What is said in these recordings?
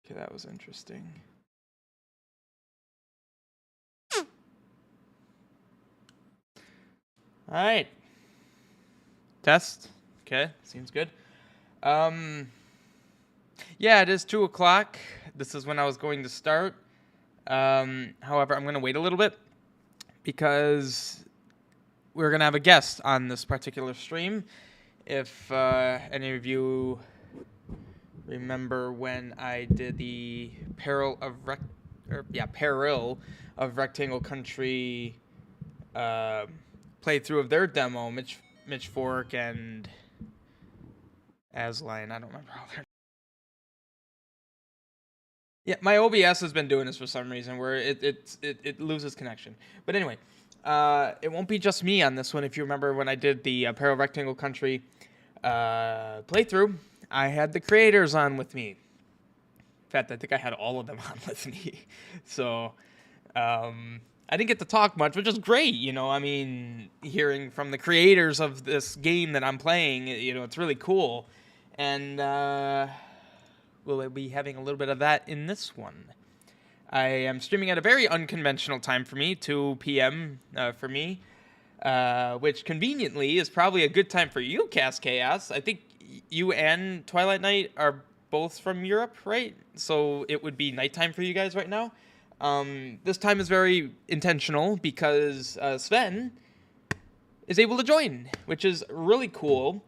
Okay, that was interesting. All right. Test. Okay, seems good. Yeah, it is 2 o'clock. This is when I was going to start. However, I'm going to wait a little bit because we're going to have a guest on this particular stream. If any of you remember when I did the Peril of Rectangle Country playthrough of their demo, Mitch Fork and Asline. I don't remember how their. Yeah, my OBS has been doing this for some reason where it loses connection. But anyway, it won't be just me on this one. If you remember when I did the Peril Rectangle Country playthrough, I had the creators on with me. In fact, I think I had all of them on with me. So I didn't get to talk much, which is great. You know, I mean, hearing from the creators of this game that I'm playing, you know, it's really cool. And we'll be having a little bit of that in this one. I am streaming at a very unconventional time for me, 2 p.m. For me, which conveniently is probably a good time for you, Cast Chaos. I think you and Twilight Knight are both from Europe, right? So it would be nighttime for you guys right now. This time is very intentional because Sven is able to join, which is really cool.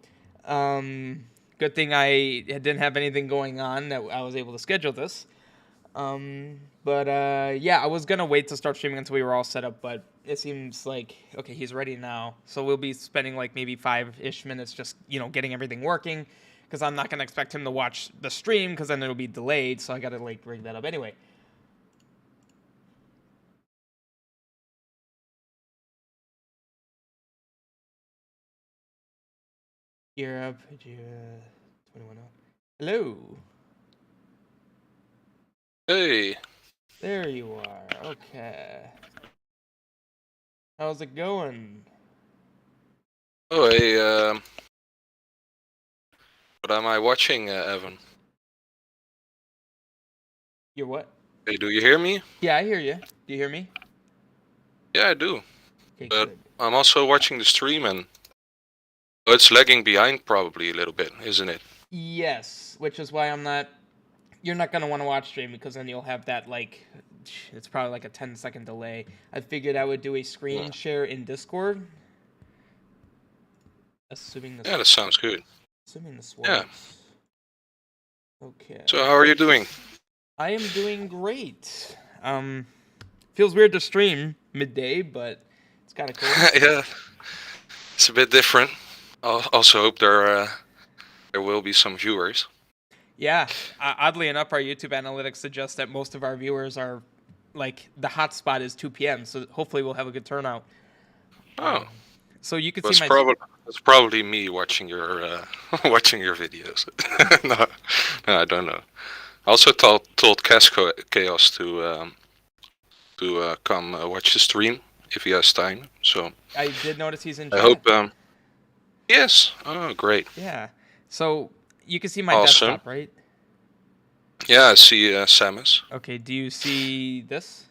Good thing I didn't have anything going on that I was able to schedule this. Yeah, I was going to wait to start streaming until we were all set up, but it seems like, okay, he's ready now. So we'll be spending like maybe 5-ish minutes just, you know, getting everything working, because I'm not going to expect him to watch the stream because then it'll be delayed, so I got to like rig that up anyway. Europe, 21. Hello. Hey. There you are. Okay. How's it going? Oh, what am I watching, Evan? You're what? Hey, do you hear me? Yeah, I hear you. Do you hear me? Yeah, I do. Okay, But good. I'm also watching the stream and it's lagging behind probably a little bit, isn't it? Yes, which is why I'm not. You're not gonna want to watch stream because then you'll have that like. It's probably like a 10-second delay. I figured I would do a screen share in Discord. Assuming this. Yeah, that sounds good. Assuming this works. Yeah. Okay. So how are you doing? I am doing great. Feels weird to stream midday, but it's kind of cool. Yeah, it's a bit different. I also hope there will be some viewers. Yeah, oddly enough, our YouTube analytics suggest that most of our viewers are, like, the hotspot is 2 p.m., so hopefully we'll have a good turnout. Oh. So you can see my... That's probably me watching your watching your videos. No, I don't know. I also told Chaos to come watch the stream if he has time. So I did notice he's in chat. I hope. Yes. Oh, great. Yeah. So you can see my awesome. desktop, right? Yeah, I see Samus. Okay. Do you see this?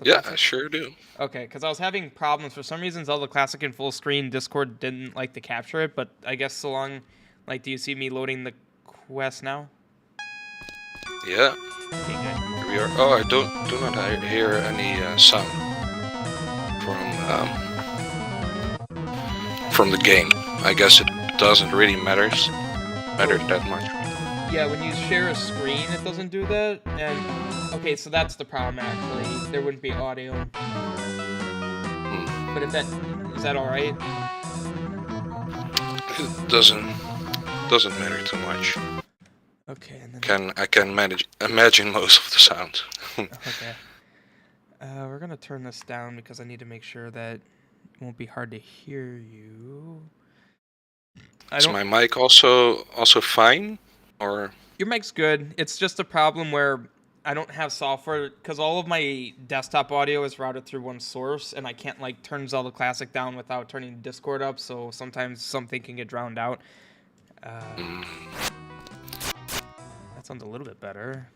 Yeah, I sure do. Okay, because I was having problems for some reason. Zelda Classic in full screen, Discord didn't like to capture it, but I guess so long. Like, do you see me loading the quest now? Yeah. Okay, good. Here we are. Oh, I do not hear any sound from the game. I guess it doesn't really matter that much. Yeah, when you share a screen, it doesn't do that. And okay, so that's the problem. Actually, there wouldn't be audio. But if that is that all right? It doesn't matter too much. Okay. And then I can imagine most of the sound. Okay. We're gonna turn this down because I need to make sure that it won't be hard to hear you. Is my mic also fine, or? Your mic's good. It's just a problem where I don't have software because all of my desktop audio is routed through one source, and I can't like turn Zelda Classic down without turning Discord up. So sometimes something can get drowned out. That sounds a little bit better.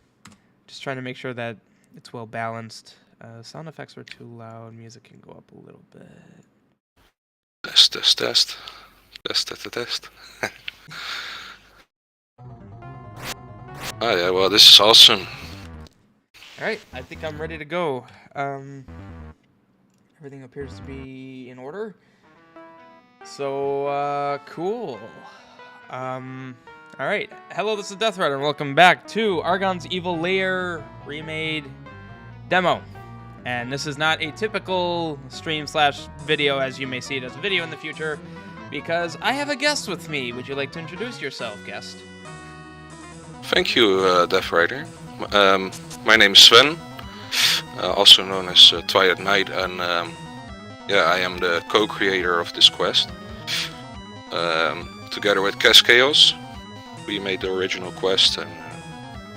Just trying to make sure that it's well balanced. Sound effects were too loud. Music can go up a little bit. Test, test, test. Test, test, test. Oh yeah, well this is awesome. Alright, I think I'm ready to go. Everything appears to be in order. So, cool. Alright. Hello, this is Death Rider, and welcome back to Argon's Evil Lair Remade demo. And this is not a typical stream/video as you may see it as a video in the future, because I have a guest with me. Would you like to introduce yourself, guest? Thank you, Death Rider. My name is Sven, also known as Twilight Knight, and yeah, I am the co-creator of this quest. Together with Chaos, we made the original quest, and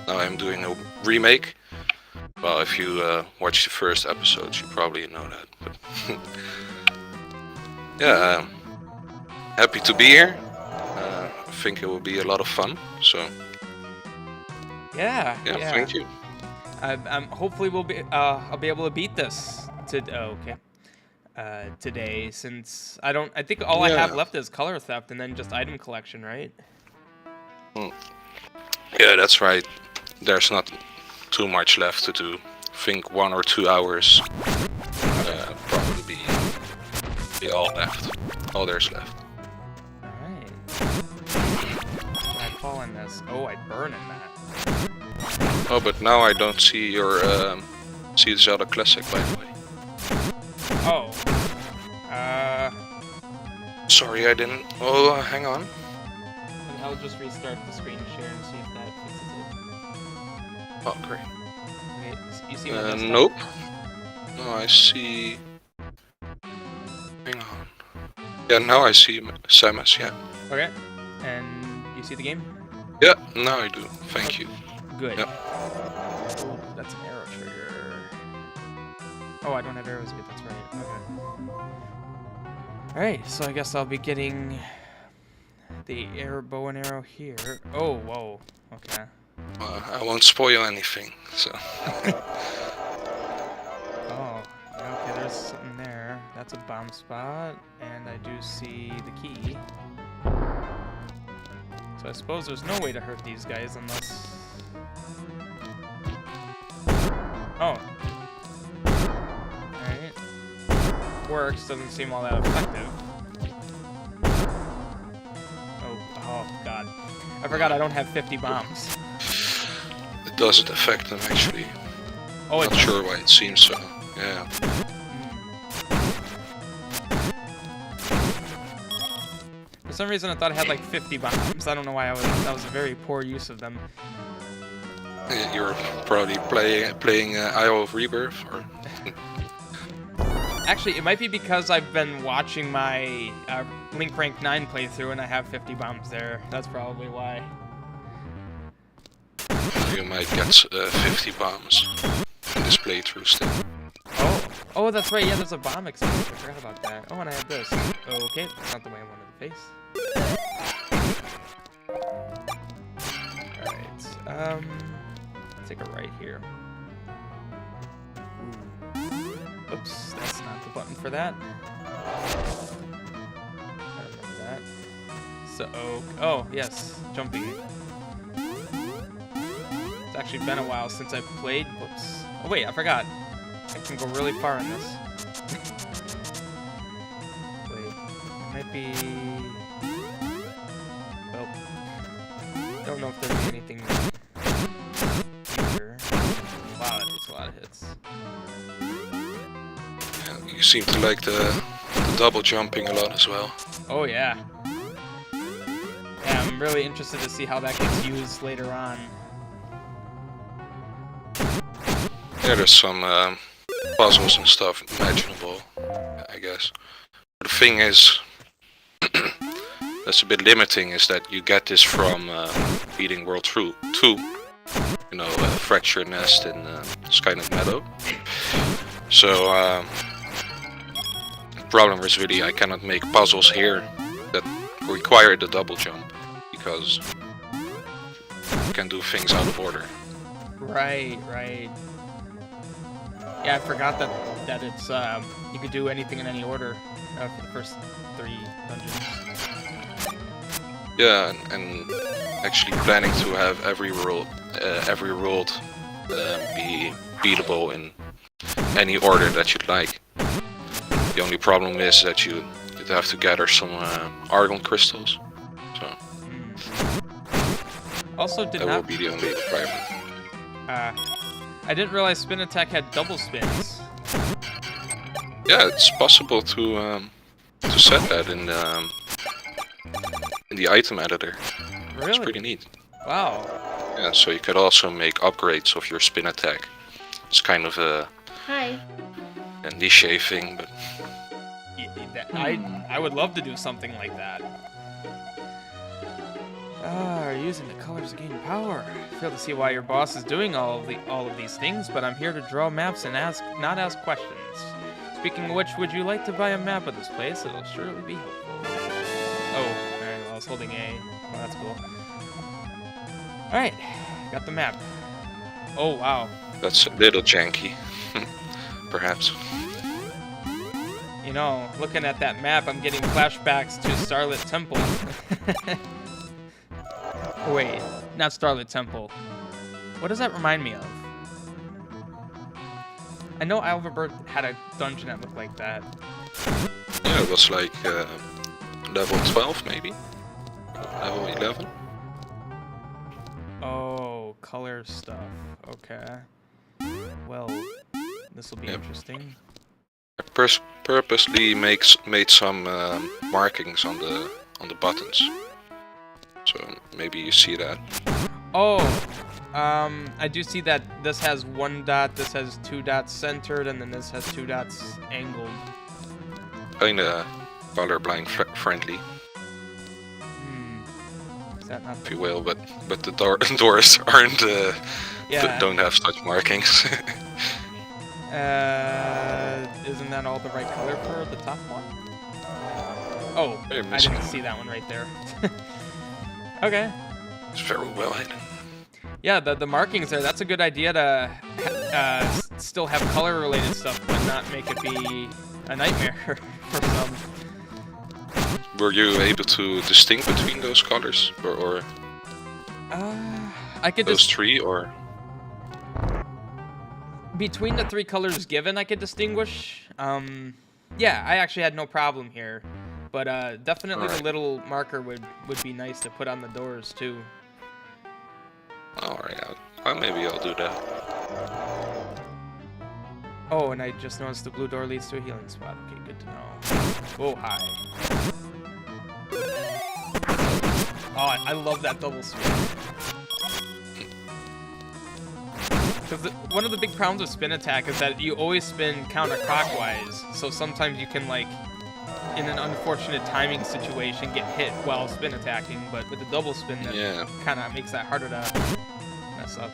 now I'm doing a remake. Well, if you watched the first episodes, you probably know that. But yeah, happy to be here. I think it will be a lot of fun. So yeah. Thank you. I'm hopefully I'll be able to beat this today, since I think all I have left is color theft and then just item collection, right? Yeah, that's right. There's not too much left to do. I think 1 or 2 hours probably be all left. All there's left. Alright. I fall in this. Oh, I burn in that. Oh, but now I don't see your see Zelda Classic, by the way. Oh. Sorry, I didn't. Oh, hang on. I'll just restart the screen share and see if that fixes it. Oh, great. Okay, you see what nope. No, I see. Hang on. Yeah, now I see Samus. Yeah. Okay. And you see the game? Yeah, now I do. Thank you. Good. Yep. Oh, that's an arrow trigger. Oh, I don't have arrows yet. That's right. Okay. Alright, so I guess I'll be getting the bow and arrow here. Oh, whoa. Okay. I won't spoil anything, so. Oh, okay, there's something there. That's a bomb spot, and I do see the key. So I suppose there's no way to hurt these guys unless... Oh. Alright. Works, doesn't seem all that effective. Oh god. I forgot I don't have 50 bombs. It doesn't affect them, actually. Oh, Not sure why it seems so. Yeah. For some reason I thought I had like 50 bombs. I don't know why that was a very poor use of them. You're probably playing Isle of Rebirth, or... Actually, it might be because I've been watching my Link Rank 9 playthrough and I have 50 bombs there. That's probably why. You might get 50 bombs in this playthrough still. Oh, that's right. Yeah, there's a bomb extension. I forgot about that. Oh, and I have this. Okay, that's not the way I wanted to face. Alright. Take a right here. Oops, that's not the button for that. I remember that. So, oh, yes, jumping. It's actually been a while since I've played. Whoops. Oh, wait, I forgot. I can go really far in this. Wait, it might be... Well, don't know if there's anything here. Wow, that takes a lot of hits. You seem to like the double jumping a lot as well. Oh yeah. Yeah, I'm really interested to see how that gets used later on. Yeah, there's some puzzles and stuff imaginable, I guess. The thing is, that's a bit limiting, is that you get this from beating World 2. You know, Fractured Nest in Skynet Meadow. So, the problem is really I cannot make puzzles here that require the double jump, because you can do things out of order. Right, right. Yeah, I forgot that it's you could do anything in any order for the first 3 dungeons. Yeah, and actually planning to have every world be beatable in any order that you'd like. The only problem is that you'd have to gather some Argon crystals. So Also, did that not. will be the only requirement. I didn't realize spin attack had double spins. Yeah, it's possible to set that in the item editor. Really? It's pretty neat. Wow. Yeah, so you could also make upgrades of your spin attack. It's kind of a niche thing, but I would love to do something like that. Using the colors to gain power. I fail to see why your boss is doing all of these things, but I'm here to draw maps and not ask questions. Speaking of which, would you like to buy a map of this place? It'll surely be helpful. Oh, alright, well, I was holding A. Well, that's cool. Alright, got the map. Oh, wow. that's a little janky, perhaps. You know, looking at that map, I'm getting flashbacks to Starlit Temple. Wait, not Starlit Temple. What does that remind me of? I know Alvabert had a dungeon that looked like that. Yeah, it was like level 12 maybe? Level 11? Oh, color stuff. Okay. Well, this will be interesting. I purposely made some markings on the buttons. So maybe you see that. Oh, I do see that this has 1 dot, this has 2 dots centered, and then this has 2 dots angled. Kinda colorblind friendly, Is that not if you will, but the doors aren't don't have such markings. Isn't that all the right color for the top one? Oh, I didn't see that one right there. Okay. It's very well hidden. Yeah, the markings there, that's a good idea to still have color-related stuff, but not make it be a nightmare for some. Were you able to distinguish between those colors? Or I could those just... 3, or...? Between the 3 colors given, I could distinguish. Yeah, I actually had no problem here. But definitely the little marker would be nice to put on the doors too. Alright, maybe I'll do that. Oh, and I just noticed the blue door leads to a healing spot. Okay, good to know. Oh, hi. Oh, I love that double spin. Because one of the big problems with spin attack is that you always spin counterclockwise. So sometimes you can, like, in an unfortunate timing situation, get hit while spin attacking, but with the double spin, that kind of makes that harder to mess up.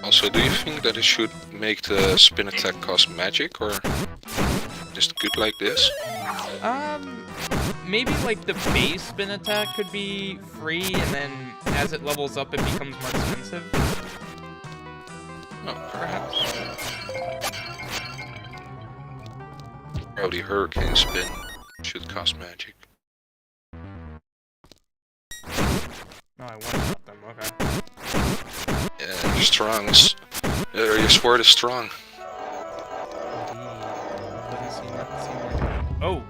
Also, do you think that it should make the spin attack cost magic, or just good like this? Maybe like the base spin attack could be free, and then as it levels up, it becomes more expensive. Oh, perhaps. Probably Hurricane Spin should cost magic. No, I want them. Okay. Yeah, you're strong. Your sword is strong. Oh!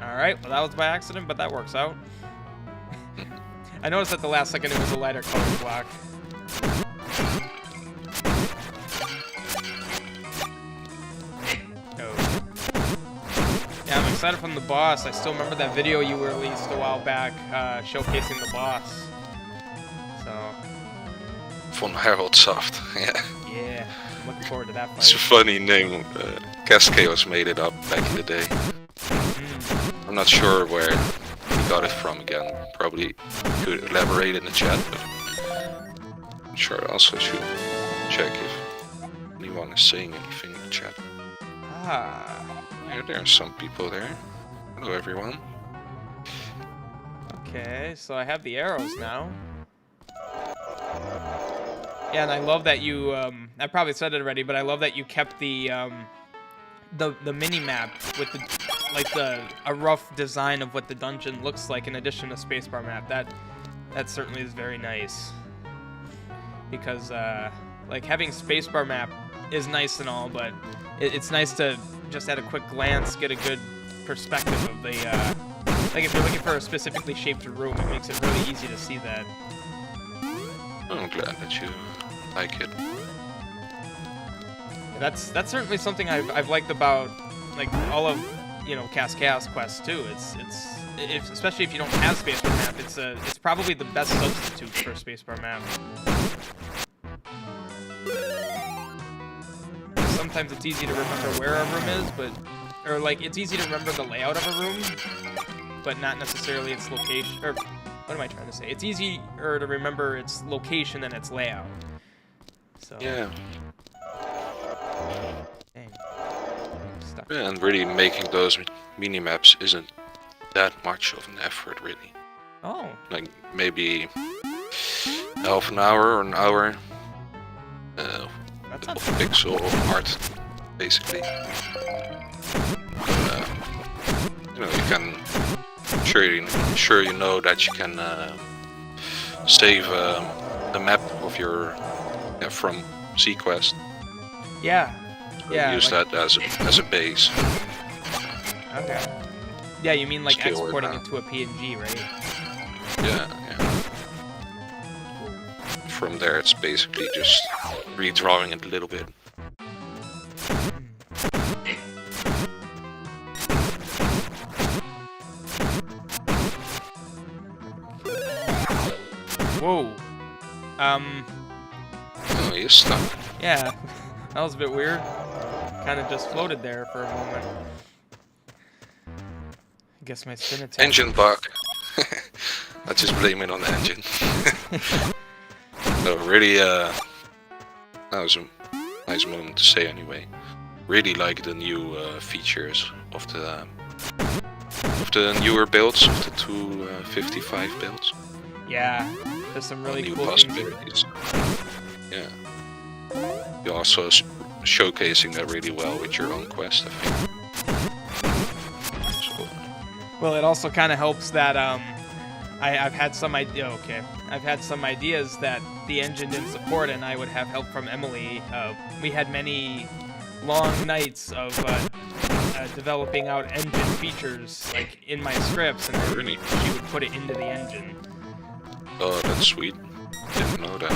Alright, well that was by accident, but that works out. I noticed at the last second it was a lighter color block. Yeah, I'm excited from the boss. I still remember that video you released a while back showcasing the boss. So... Von Harold Soft, yeah. Yeah, I'm looking forward to that fight. It's a funny name. Cascaos made it up back in the day. I'm not sure where he got it from again. Probably could elaborate in the chat, but I'm sure I also should check if anyone is saying anything in the chat. Yeah, there are some people there. Hello, everyone. Okay, so I have the arrows now. Yeah, and I love that you. I probably said it already, but I love that you kept the mini map with a rough design of what the dungeon looks like in addition to spacebar map. That certainly is very nice. Because like having spacebar map is nice and all, but it's nice to just at a quick glance get a good perspective of the like if you're looking for a specifically shaped room, it makes it really easy to see that. I'm glad that you like it. That's certainly something I've liked about like all of Cast Chaos quests too. It's especially if you don't have spacebar map, it's probably the best substitute for spacebar map. Sometimes it's easy to remember where a room is, or like it's easy to remember the layout of a room, but not necessarily its location. Or what am I trying to say? It's easier to remember its location than its layout. So Yeah. dang. Yeah, and really making those mini-maps isn't that much of an effort, really. Oh. Like, maybe half an hour or an hour That's of not pixel art, basically. You can... Sure you know that you can save the map of your... from Sequest. Yeah. Yeah. Use that as a base. Okay. Yeah, you mean like Still exporting it to a PNG, right? Yeah. From there, it's basically just redrawing it a little bit. Whoa. Oh, you're stuck. Yeah. That was a bit weird. Kind of just floated there for a moment. I guess my spin attack. Engine bug. I just blame it on the engine. No, really, that was a nice moment to say anyway. Really like the new features of the newer builds, of the 255 builds. Yeah, there's some really New cool things. possibilities. Yeah. You're also showcasing that really well with your own quest, I think. So, Well, it also kind of helps that I've had some idea. Okay, I've had some ideas that the engine didn't support, and I would have help from Emily. We had many long nights of developing out engine features, like in my scripts, and then Really? she would put it into the engine. oh, that's sweet. Didn't know that.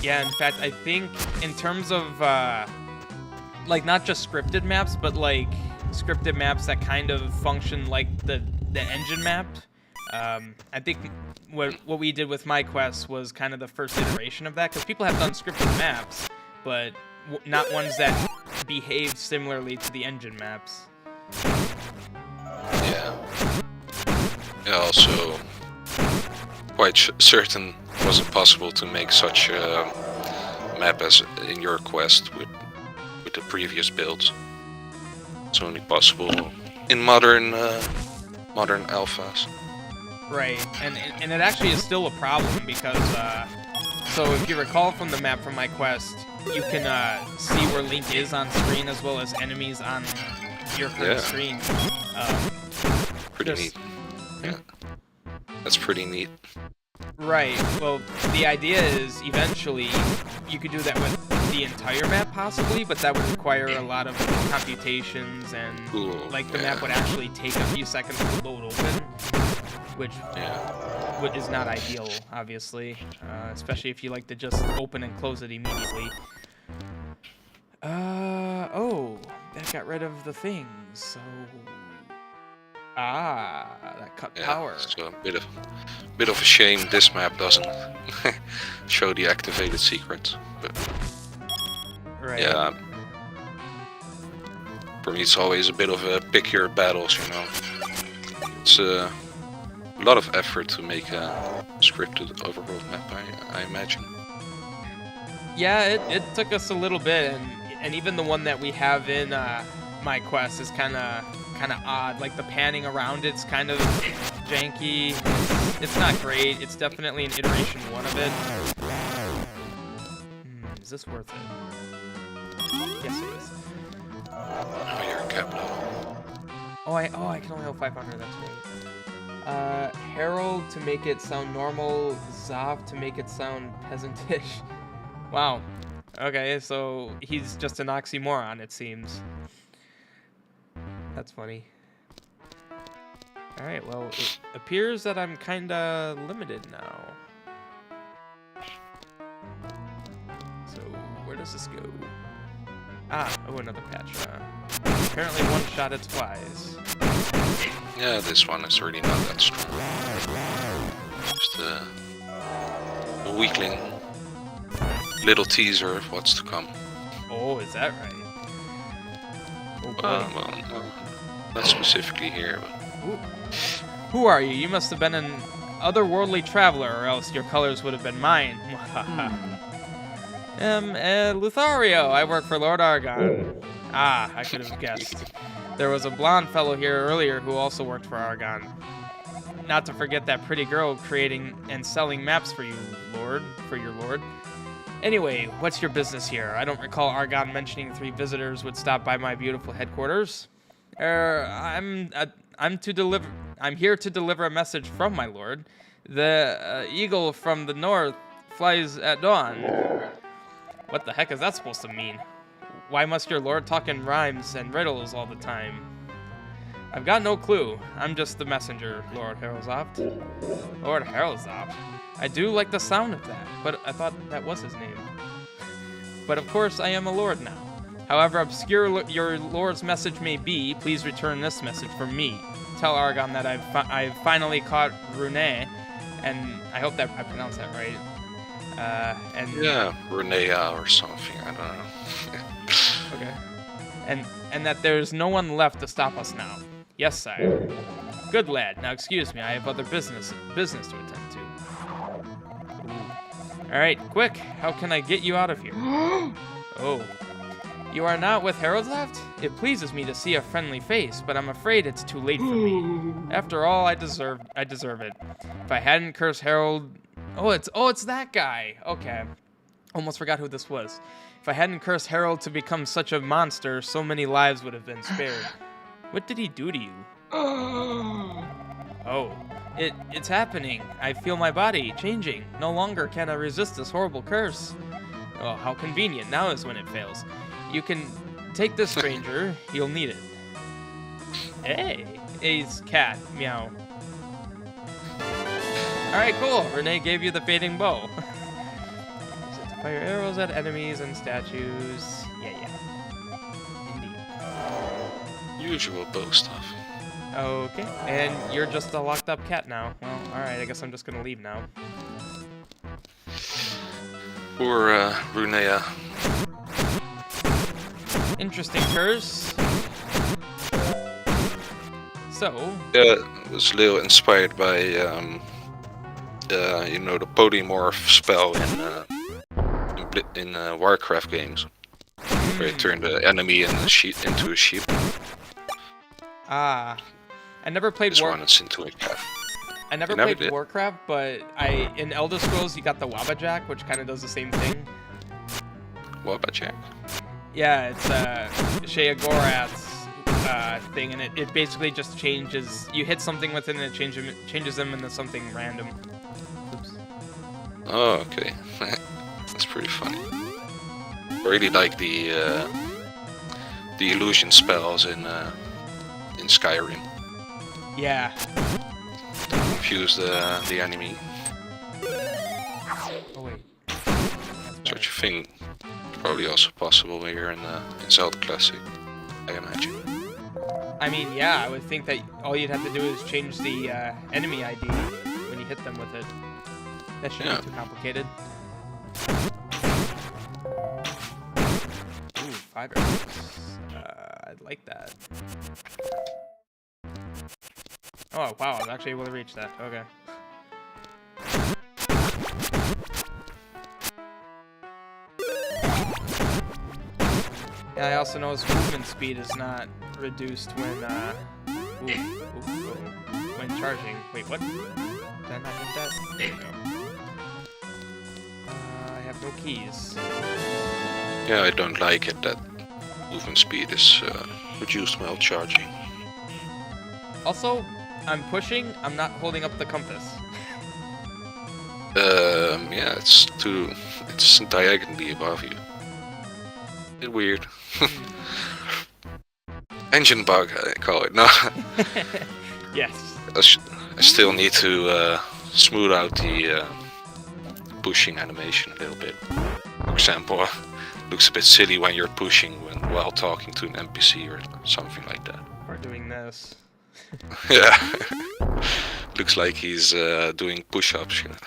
Yeah, in fact, I think in terms of like not just scripted maps, but like scripted maps that kind of function like the engine map. I think what we did with my quest was kind of the first iteration of that, because people have done scripted maps, but not ones that behave similarly to the engine maps. Yeah. Yeah, also quite certain it wasn't possible to make such a map as in your quest with the previous builds. It's only possible in modern alphas. Right, and it actually is still a problem because, so if you recall from the map from my quest, you can see where Link is on screen as well as enemies on your current screen. Pretty neat. Yeah, that's pretty neat. Right, well, the idea is eventually you could do that with the entire map possibly, but that would require a lot of computations and like the map would actually take a few seconds to load open, which is not ideal, obviously, especially if you like to just open and close it immediately. Oh, that got rid of the things, so... that cut power. So a bit of a shame this map doesn't show the activated secrets. But Right. yeah, for me it's always a bit of a pick your battles, you know. It's a lot of effort to make a scripted overworld map, I imagine. Yeah, it took us a little bit, and even the one that we have in my quest is kind of odd. Like the panning around it's kind of janky. It's not great. It's definitely an iteration 1 of it. Is this worth it? Yes, it is. Oh, you're cap level. Oh, I can only hold 500. That's right. Harold to make it sound normal. Zav to make it sound peasantish. Wow. Okay, so he's just an oxymoron, it seems. That's funny. Alright, well, it appears that I'm kinda limited now. So, where does this go? Ah, oh, another patch. Apparently one shot its flies. Yeah, this one is really not that strong. Just a weakling. Little teaser of what's to come. Oh, is that right? Oh, boy. Well, not specifically here, but... Ooh. Who are you? You must have been an otherworldly traveler, or else your colors would have been mine. Lothario. I work for Lord Argon. Ah, I could have guessed. There was a blonde fellow here earlier who also worked for Argon. Not to forget that pretty girl creating and selling maps for you, Lord. For your Lord. Anyway, what's your business here? I don't recall Argon mentioning 3 visitors would stop by my beautiful headquarters. I'm here to deliver a message from my lord. The eagle from the north flies at dawn. What the heck is that supposed to mean? Why must your lord talk in rhymes and riddles all the time? I've got no clue. I'm just the messenger, Lord Haralzoft. Lord Haralzoft? I do like the sound of that, but I thought that was his name. But of course, I am a lord now. However obscure your lord's message may be, please return this message from me. Tell Argon that I've finally caught Rune, and I hope that I pronounced that right. Yeah, Runea or something, I don't know. Okay. And that there's no one left to stop us now. Yes, sire. Good lad. Now excuse me, I have other business to attend to. Alright, quick, how can I get you out of here? Oh. You are not with Haralzoft? It pleases me to see a friendly face, but I'm afraid it's too late for me. After all, I deserve it. If I hadn't cursed Harold... Oh, it's that guy. Okay. Almost forgot who this was. If I hadn't cursed Harold to become such a monster, so many lives would have been spared. What did he do to you? Oh. It's happening. I feel my body changing. No longer can I resist this horrible curse. Oh, how convenient. Now is when it fails. You can take this, stranger. You'll need it. Hey, he's cat. Meow. Alright, cool. Renee gave you the fading bow. Use it to fire arrows at enemies and statues. Yeah. Indeed. Usual bow stuff. Okay, and you're just a locked up cat now. Well, alright, I guess I'm just gonna leave now. Poor Runea. Interesting curse. So... Yeah, it was a little inspired by, the polymorph spell in Warcraft games. Where you turn the enemy into a sheep. Ah. I never played This one is into a cat. I never played Warcraft, but in Elder Scrolls you got the Wabbajack, which kind of does the same thing. Wabbajack? Yeah, it's Sheogorath's thing, and it basically just changes. You hit something with it, and it changes them into something random. Oops. Oh, okay. That's pretty funny. I really like the illusion spells in Skyrim. Yeah. Confuse the enemy. Oh wait. Such a thing probably also possible here in Zelda Classic, I imagine. I mean, yeah, I would think that all you'd have to do is change the enemy ID when you hit them with it. That shouldn't be too complicated. Ooh, 5 arrows. I'd like that. Oh, wow, I was actually able to reach that. Okay. Yeah, I also noticed movement speed is not reduced when, when charging. Wait, what? Did I not hit that? There we go. I have no keys. Yeah, I don't like it that movement speed is reduced while charging. Also, I'm pushing, I'm not holding up the compass. Yeah, it's diagonally above you. Bit weird. Engine bug, I call it. No. Yes. I still need to smooth out the pushing animation a little bit. For example, it looks a bit silly when you're pushing while talking to an NPC or something like that. Or doing this. Yeah. Looks like he's doing push-ups. You know?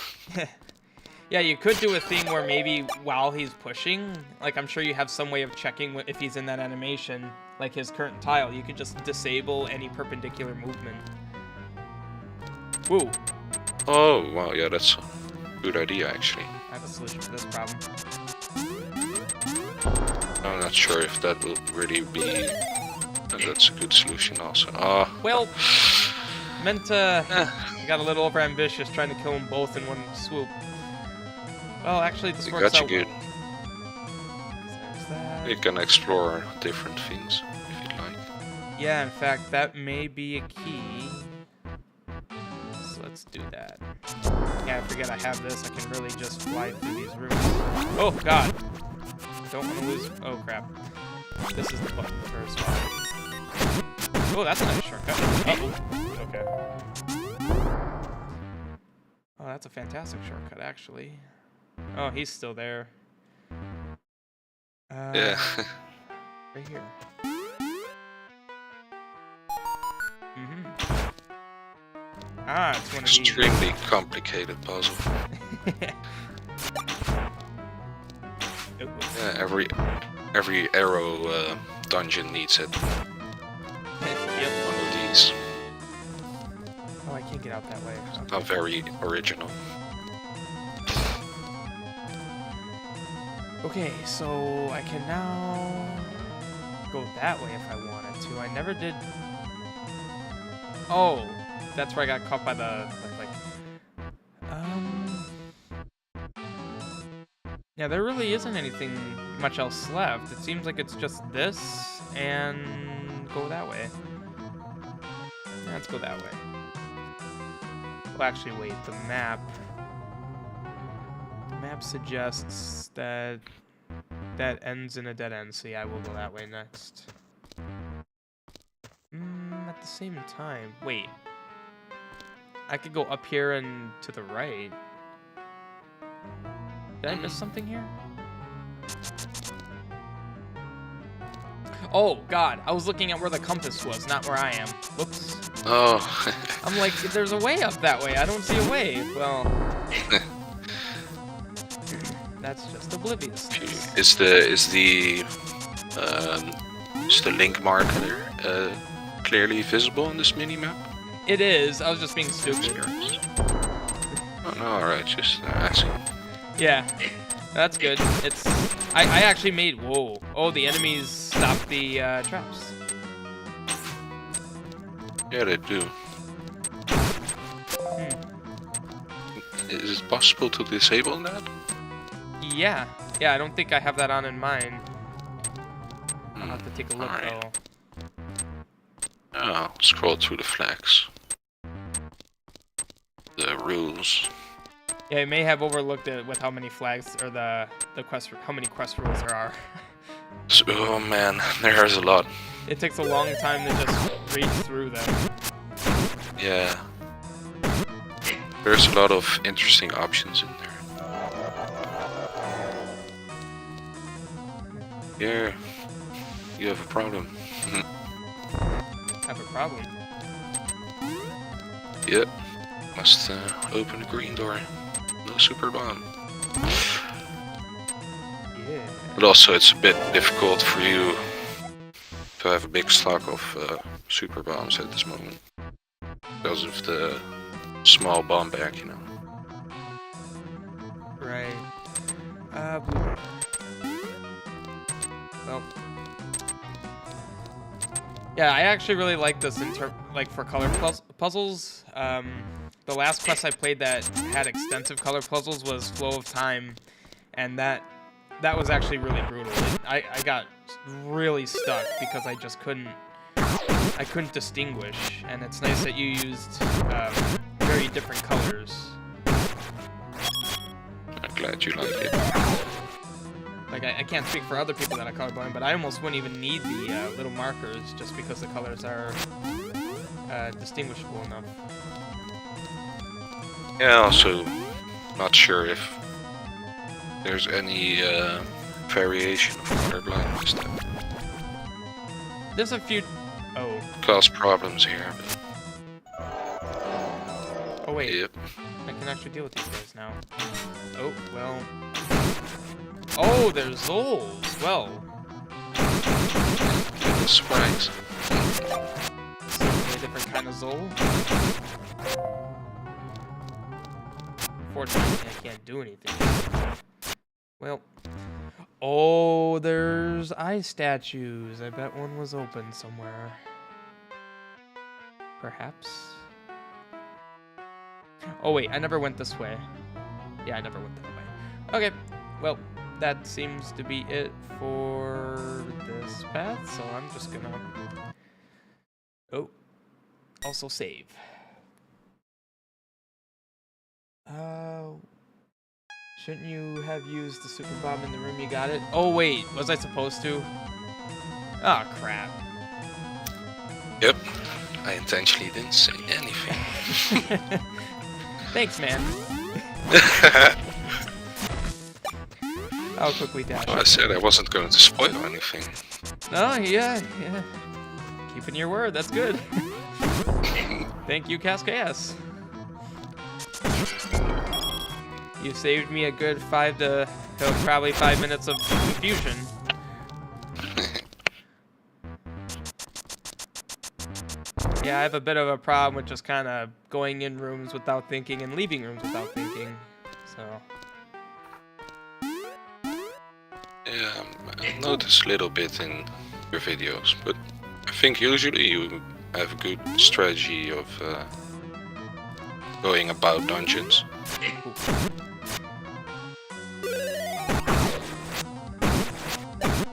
Yeah, you could do a thing where maybe while he's pushing, like I'm sure you have some way of checking if he's in that animation, like his current tile, you could just disable any perpendicular movement. Woo. Oh, wow, yeah, that's a good idea, actually. I have a solution for this problem. I'm not sure if that will really be... that's a good solution also. Well, meant to... got a little over-ambitious trying to kill them both in one swoop. Well, actually, this works out good. There's that. You can explore different things if you'd like. Yeah, in fact, that may be a key. So let's do that. Yeah, I forget I have this. I can really just fly through these rooms. Oh, God. Don't want to lose... Oh, crap. This is the button for spot. Oh, that's a nice shortcut. Uh-oh. Okay. Oh, that's a fantastic shortcut, actually. Oh, he's still there. Yeah. Right here. Mm-hmm. Ah, it's one of these. Extremely complicated puzzle. Yeah, every arrow dungeon needs it. Yep. One of these. Oh, I can't get out that way. Okay. Not very original. Okay, so I can now go that way if I wanted to. I never did. Oh, that's where I got caught by the Yeah, there really isn't anything much else left. It seems like it's just this and go that way. Yeah, let's go that way. Well, actually, wait. The map suggests that that ends in a dead end. So yeah, I will go that way next. At the same time, wait. I could go up here and to the right. Did I miss something here? Oh, God. I was looking at where the compass was, not where I am. Whoops. Oh. I'm like, there's a way up that way. I don't see a way. Well... that's just oblivious. Is the link marker clearly visible on this mini-map? It is. I was just being stupid. Oh, no, alright. Just asking. Yeah, that's good. It's I actually made whoa. Oh, the enemies stopped the traps. Yeah, they do. Is it possible to disable that? Yeah. Yeah, I don't think I have that on in mine. I'll have to take a look though. Oh, scroll through the flags. The rules. Yeah, I may have overlooked it with how many flags or the quest how many quest rules there are. Oh man, there's a lot. It takes a long time to just read through them. Yeah. There's a lot of interesting options in there. Yeah. You have a problem. Have a problem? Yep. Must open the green door. No super bomb. Yeah. But also it's a bit difficult for you to have a big stock of super bombs at this moment. Because of the small bomb bag, you know. Right. Well. Yeah, I actually really like this like for color puzzles. The last quest I played that had extensive color puzzles was Flow of Time, and that that was actually really brutal. I got really stuck because I just couldn't distinguish, and it's nice that you used very different colors. I'm glad you like it. Like, I can't speak for other people that are colorblind, but I almost wouldn't even need the little markers just because the colors are distinguishable enough. Yeah, also not sure if there's any variation of colorblindness that There's a few... Oh. cause problems here. Oh, wait. Yep. I can actually deal with these guys now. Oh, well... Oh, there's Zols! Well... Surprise. A different kind of Zol. Fortunately, I can't do anything. Well... Oh, there's eye statues. I bet one was open somewhere. Perhaps? Oh wait, I never went this way. Yeah, I never went that way. Okay, well, that seems to be it for this path, so I'm just gonna... Oh, also save. Shouldn't you have used the super bomb in the room you got it? Oh wait, was I supposed to? Oh crap. Yep. I intentionally didn't say anything. Thanks, man. I'll quickly dash. Well, I said I wasn't going to spoil anything. Oh, yeah. Keeping your word, that's good. Thank you, Cascas. You saved me a good probably 5 minutes of confusion. Yeah, I have a bit of a problem with just kind of going in rooms without thinking and leaving rooms without thinking, so... Yeah, I noticed a little bit in your videos, but I think usually you have a good strategy of going about dungeons.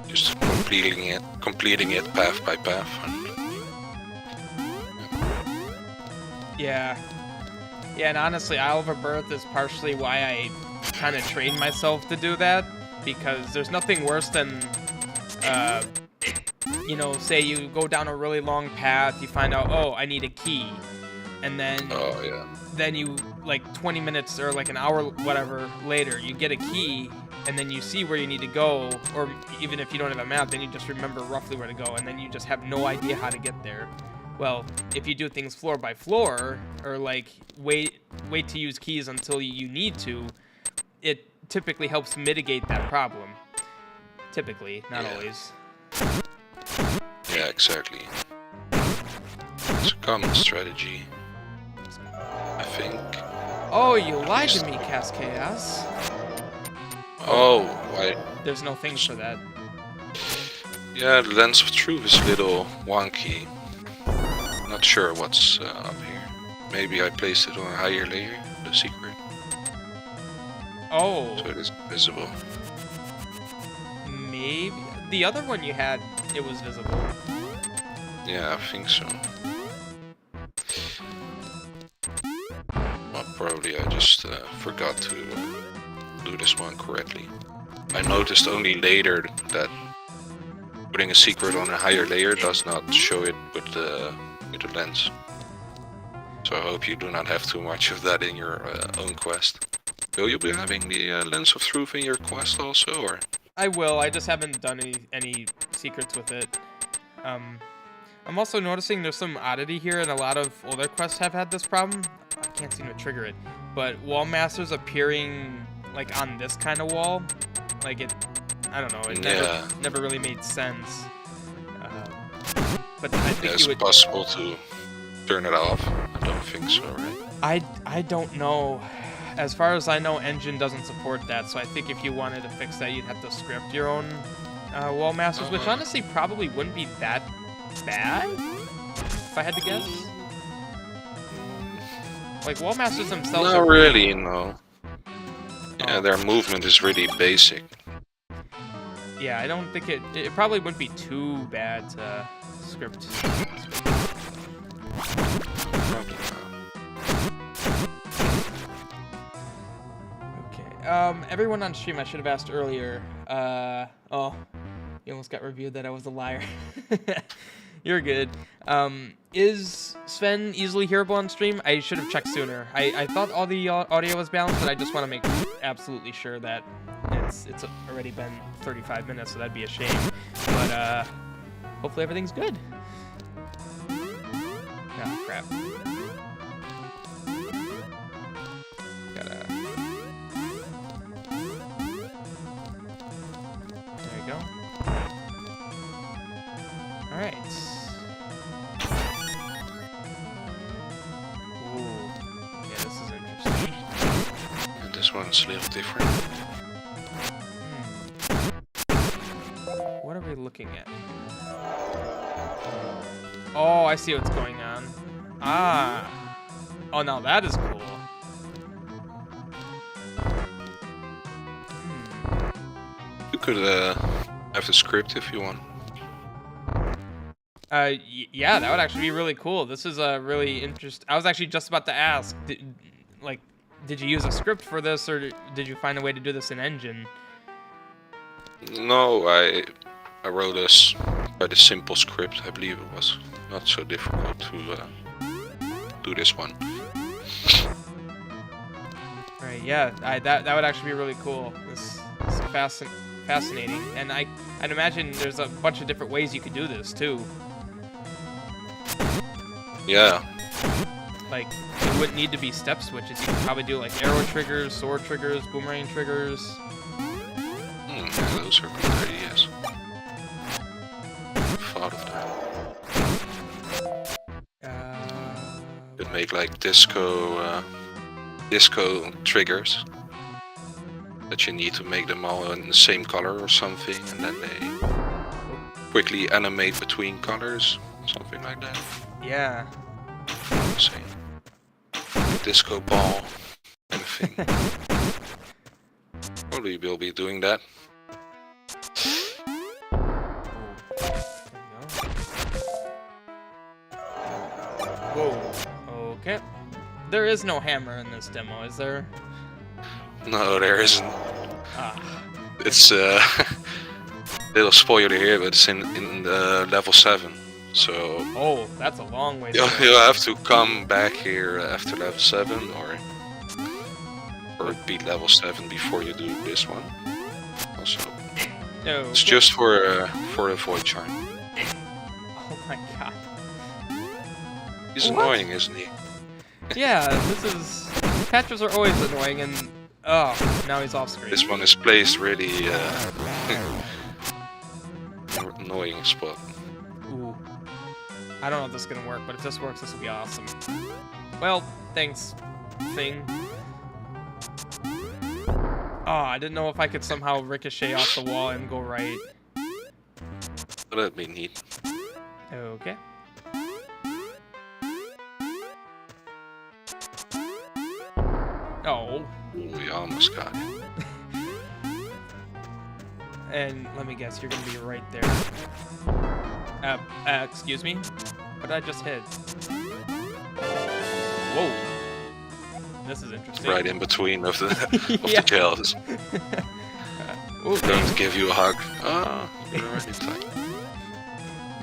Just completing it path by path. Yeah, and honestly, Isle of Birth is partially why I kind of trained myself to do that, because there's nothing worse than, you know, say you go down a really long path, you find out, oh, I need a key, and then, then you, like 20 minutes or like an hour, whatever, later, you get a key, and then you see where you need to go, or even if you don't have a map, then you just remember roughly where to go, and then you just have no idea how to get there. Well, if you do things floor by floor, or like wait to use keys until you need to, it typically helps mitigate that problem. Typically, not always. Yeah, exactly. It's a common strategy, I think. Oh, you lied to me, Cascas. Oh, why? There's no thing for that. Yeah, the lens of truth is a little wonky. Not sure what's up here. Maybe I placed it on a higher layer, the secret. Oh. So it is visible. Maybe. The other one you had, it was visible. Yeah, I think so. Well, probably I just forgot to do this one correctly. I noticed only later that putting a secret on a higher layer does not show it with the lens. So I hope you do not have too much of that in your own quest. Will you be having the lens of truth in your quest also, or? I will. I just haven't done any secrets with it. I'm also noticing there's some oddity here, and a lot of older quests have had this problem. I can't seem to trigger it, but wall masters appearing like on this kind of wall, like it. I don't know. It never really made sense. But I think it's possible to turn it off. I don't think so, right? I don't know. As far as I know, Engine doesn't support that, so I think if you wanted to fix that, you'd have to script your own wall masters, which honestly probably wouldn't be that bad, if I had to guess. Like, wall masters themselves Not really, no. Yeah, their movement is really basic. Yeah, I don't think it probably wouldn't be too bad to script. Probably not. Okay. Everyone on stream, I should have asked earlier. Oh, you almost got reviewed that I was a liar. You're good. Is Sven easily hearable on stream? I should have checked sooner. I thought all the audio was balanced, but I just want to make absolutely sure that it's already been 35 minutes, so that'd be a shame. But hopefully everything's good. Oh, crap. Gotta... There we go. Alright. Ooh. Yeah, this is interesting. And this one's a little different. What are we looking at? Oh, I see what's going on. Ah. Oh, now that is cool. You could have the script if you want. Yeah, that would actually be really cool. This is a really interesting. I was actually just about to ask, did you use a script for this, or did you find a way to do this in engine? No, I wrote quite a simple script. I believe it was not so difficult to do this one. Right, yeah, that would actually be really cool. This is fascinating, and I'd imagine there's a bunch of different ways you could do this too. Yeah. Like, it wouldn't need to be step switches. You could probably do like arrow triggers, sword triggers, boomerang triggers. Yeah, those are good ideas. Thought of that. Could make like disco triggers. That you need to make them all in the same color or something, and then they quickly animate between colors, something like that. Yeah. Let's see. Disco ball, anything. Probably will be doing that. Whoa. Okay. There is no hammer in this demo, is there? No, there isn't. Ah. It's little spoiler here, but it's in level 7. So Oh, that's a long way. you'll have to come back here after level 7, or beat level 7 before you do this one. Also, No. it's just for a void charm. Oh my god. He's annoying, isn't he? Yeah, this is. Patches are always annoying, and oh, now he's off screen. This one is placed really annoying spot. Ooh. I don't know if this is gonna work, but if this works, this will be awesome. Well, thanks, thing. Oh, I didn't know if I could somehow ricochet off the wall and go right. That'd be neat. Okay. Oh. We almost got it. And let me guess, you're gonna be right there. Excuse me? What did I just hit? Whoa. This is interesting. Right in between of the Yeah. the jails. Okay. Going to give you a hug. Ah, you're already time.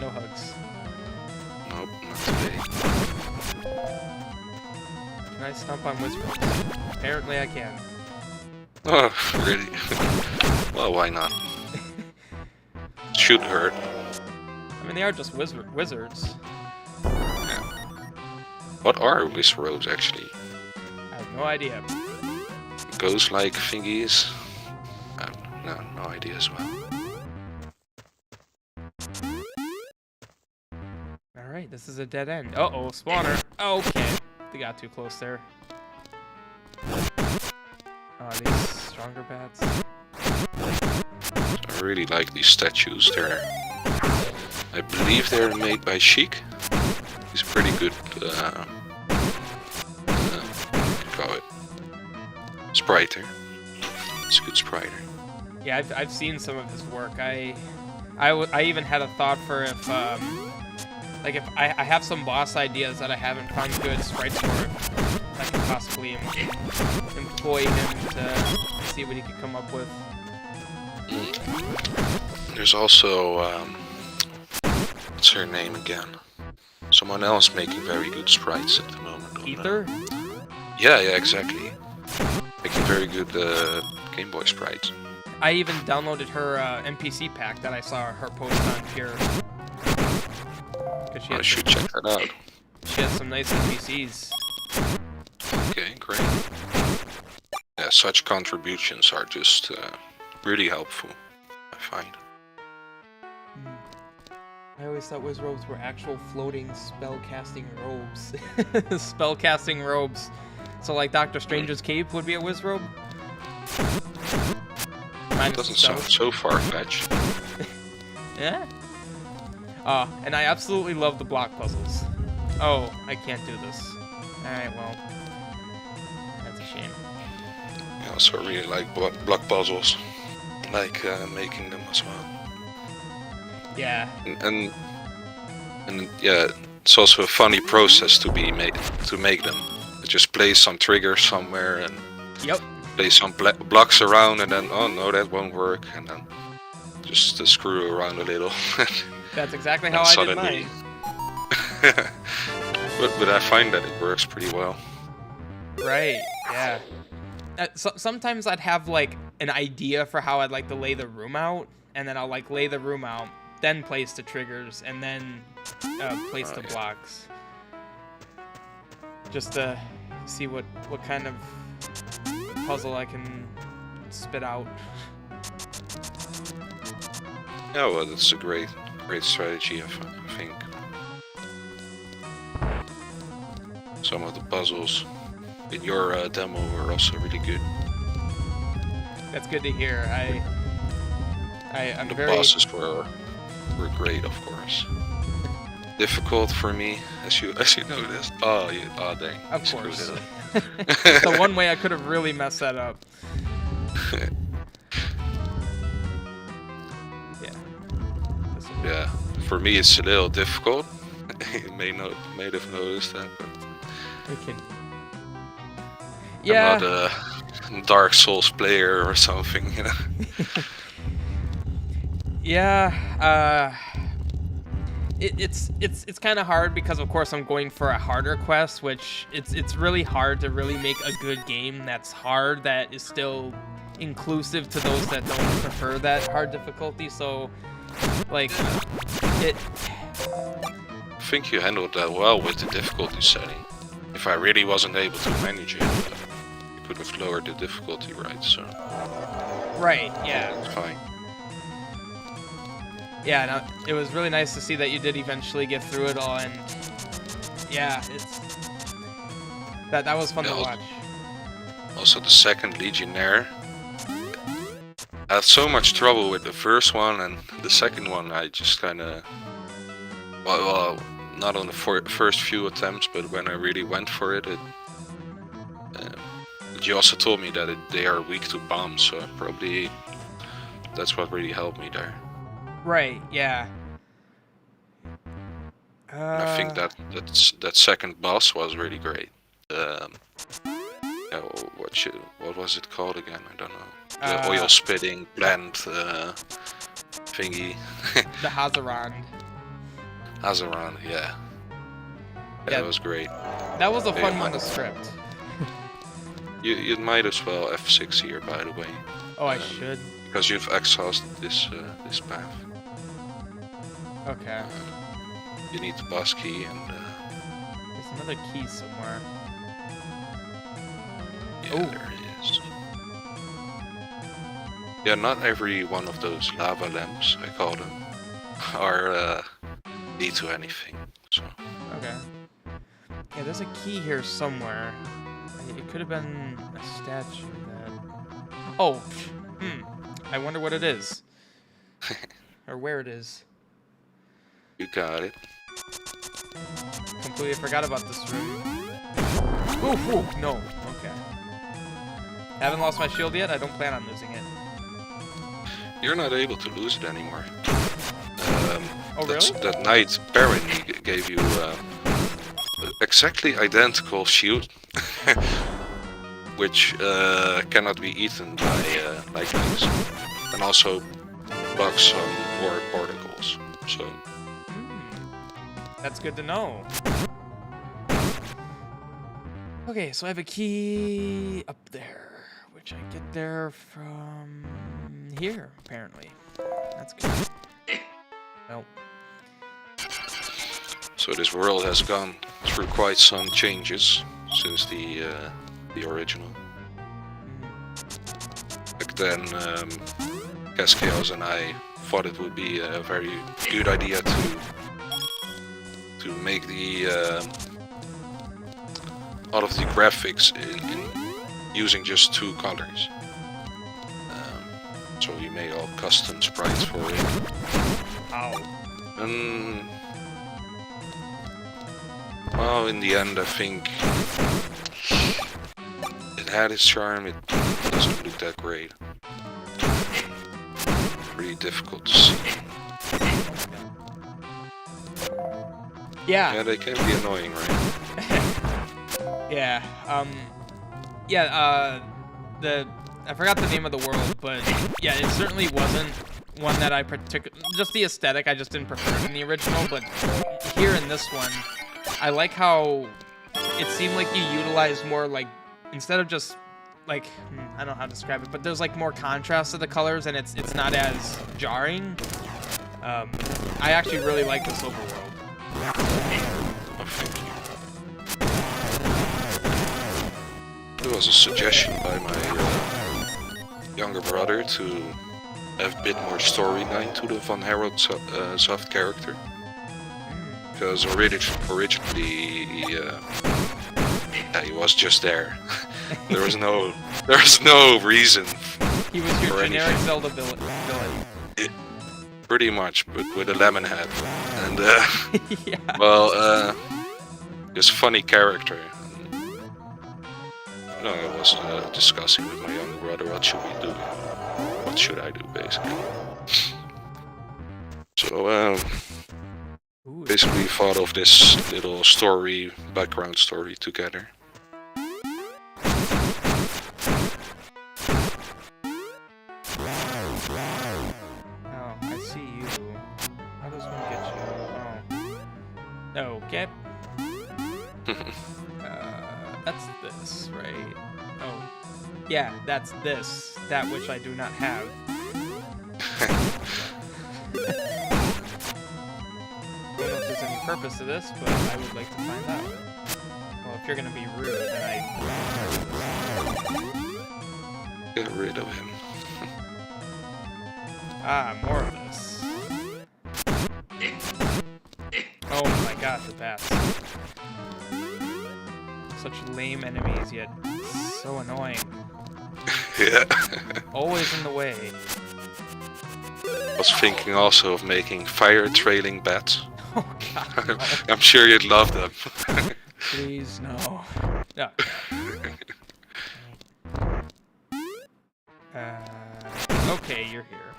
No hugs. Nope, not today. Can I stomp on wizards? Apparently I can. Oh, really? Well, why not? Should hurt. I mean, they are just wizards. Yeah. What are wizards actually? I have no idea. Ghost-like thingies? No idea as well. Alright, this is a dead end. Uh-oh, spawner. Okay. They got too close there. These stronger bats. I really like these statues. I believe they're made by Sheik. He's a pretty good, what do you call it? Spriter. It's a good spriter. Yeah, I've seen some of his work. I even had a thought for if like if I have some boss ideas that I haven't found good sprites for, I can possibly employ him to see what he could come up with. There's also what's her name again? Someone else making very good sprites at the moment. Ether? Yeah, exactly. Making very good Game Boy sprites. I even downloaded her NPC pack that I saw her post on Pure. I should check that out. She has some nice NPCs. Okay, great. Yeah, such contributions are just really helpful, I find. I always thought wizrobes were actual floating spellcasting robes. Spellcasting robes. So like Doctor Strange's cape would be a wizrobe? That doesn't sound so far-fetched. Yeah? And I absolutely love the block puzzles. Oh, I can't do this. Alright, well. That's a shame. I also really like block puzzles. Like making them as well. Yeah. And yeah, it's also a funny process to make them. Just place some triggers somewhere and place some blocks around, and then oh no, that won't work, and then just screw around a little. That's exactly how I did mine. but I find that it works pretty well. Right. Yeah. Sometimes I'd have like an idea for how I'd like to lay the room out, and then I'll like lay the room out, then place the triggers, and then place the blocks. Just to see what kind of puzzle I can spit out. Yeah, well, that's a great strategy, I think. Some of the puzzles in your demo were also really good. That's good to hear. I'm the very... bosses were great, of course. Difficult for me, as you noticed. Oh, dang. Of course. The one way I could have really messed that up. Yeah, for me it's a little difficult. You may have noticed that, but okay. Yeah. I'm not a Dark Souls player or something, you know. Yeah. It's kind of hard because of course I'm going for a harder quest, which it's really hard to really make a good game that's hard that is still inclusive to those that don't prefer that hard difficulty. So like it. I think you handled that well with the difficulty setting. If I really wasn't able to manage it, you could have lowered the difficulty, right? So. Right. Yeah. It's fine. Yeah, no, it was really nice to see that you did eventually get through it all, and yeah, that was fun to watch. Also, the second Legionnaire. I had so much trouble with the first one, and the second one I just kind of, well, not on the first few attempts, but when I really went for it, you also told me that they are weak to bombs, so probably that's what really helped me there. Right, yeah. I think that second boss was really great. Yeah, what was it called again? I don't know. The oil spitting plant thingy. The Hazarand. Hazarand, yeah. That was great. That was a fun one to script. You might as well F6 here, by the way. Oh, I should. Because you've exhausted this path. Okay. You need the boss key and... There's another key somewhere. Yeah, there it is. Yeah, not every one of those lava lamps, I call them, are lead to anything, so... Okay. Yeah, there's a key here somewhere. It could have been a statue that... Oh! I wonder what it is. Or where it is. You got it. Completely forgot about this room. Ooh, no. Okay. Haven't lost my shield yet. I don't plan on losing it. you're not able to lose it anymore. Oh, really? That knight Baron gave you exactly identical shield, which cannot be eaten by knights, and also blocks some more particles. So that's good to know. Okay, so I have a key up there, which I get there from here, apparently. That's good. Well. So this world has gone through quite some changes since the original. Back then, Cascaos and I thought it would be a very good idea to make the all of the graphics in using just 2 colors. So we made all custom sprites for it. Ow. And well, in the end, I think it had its charm. It doesn't look that great. Pretty difficult to see. Yeah. Yeah, they can be annoying, right? Yeah. I forgot the name of the world, but yeah, it certainly wasn't one that I just the aesthetic I just didn't prefer in the original, but here in this one, I like how it seemed like you utilized more, like, instead of just like, I don't know how to describe it, but there's like more contrast to the colors and it's not as jarring. I actually really like this overworld. There was a suggestion by my younger brother to have a bit more storyline to the Van Herald soft character, because originally he was just there. there was no reason. He was your generic Zelda villain. Pretty much, but with a lemon head and yeah. well, just funny character. No, I was discussing with my younger brother what should we do. What should I do, basically. So, basically thought of this little background story together. Oh, I see you. How does one get you? Oh. Okay. That's this, right? Oh. Yeah, that's this. That which I do not have. I don't know if there's any purpose to this, but I would like to find out. Well, if you're gonna be rude, then I... Get rid of him. Ah, more of this. Oh my gosh, the bats. Such lame enemies, yet so annoying. Yeah. Always in the way. I was thinking also of making fire trailing bats. Oh god. No. I'm sure you'd love them. Please, no. No. Okay, you're here.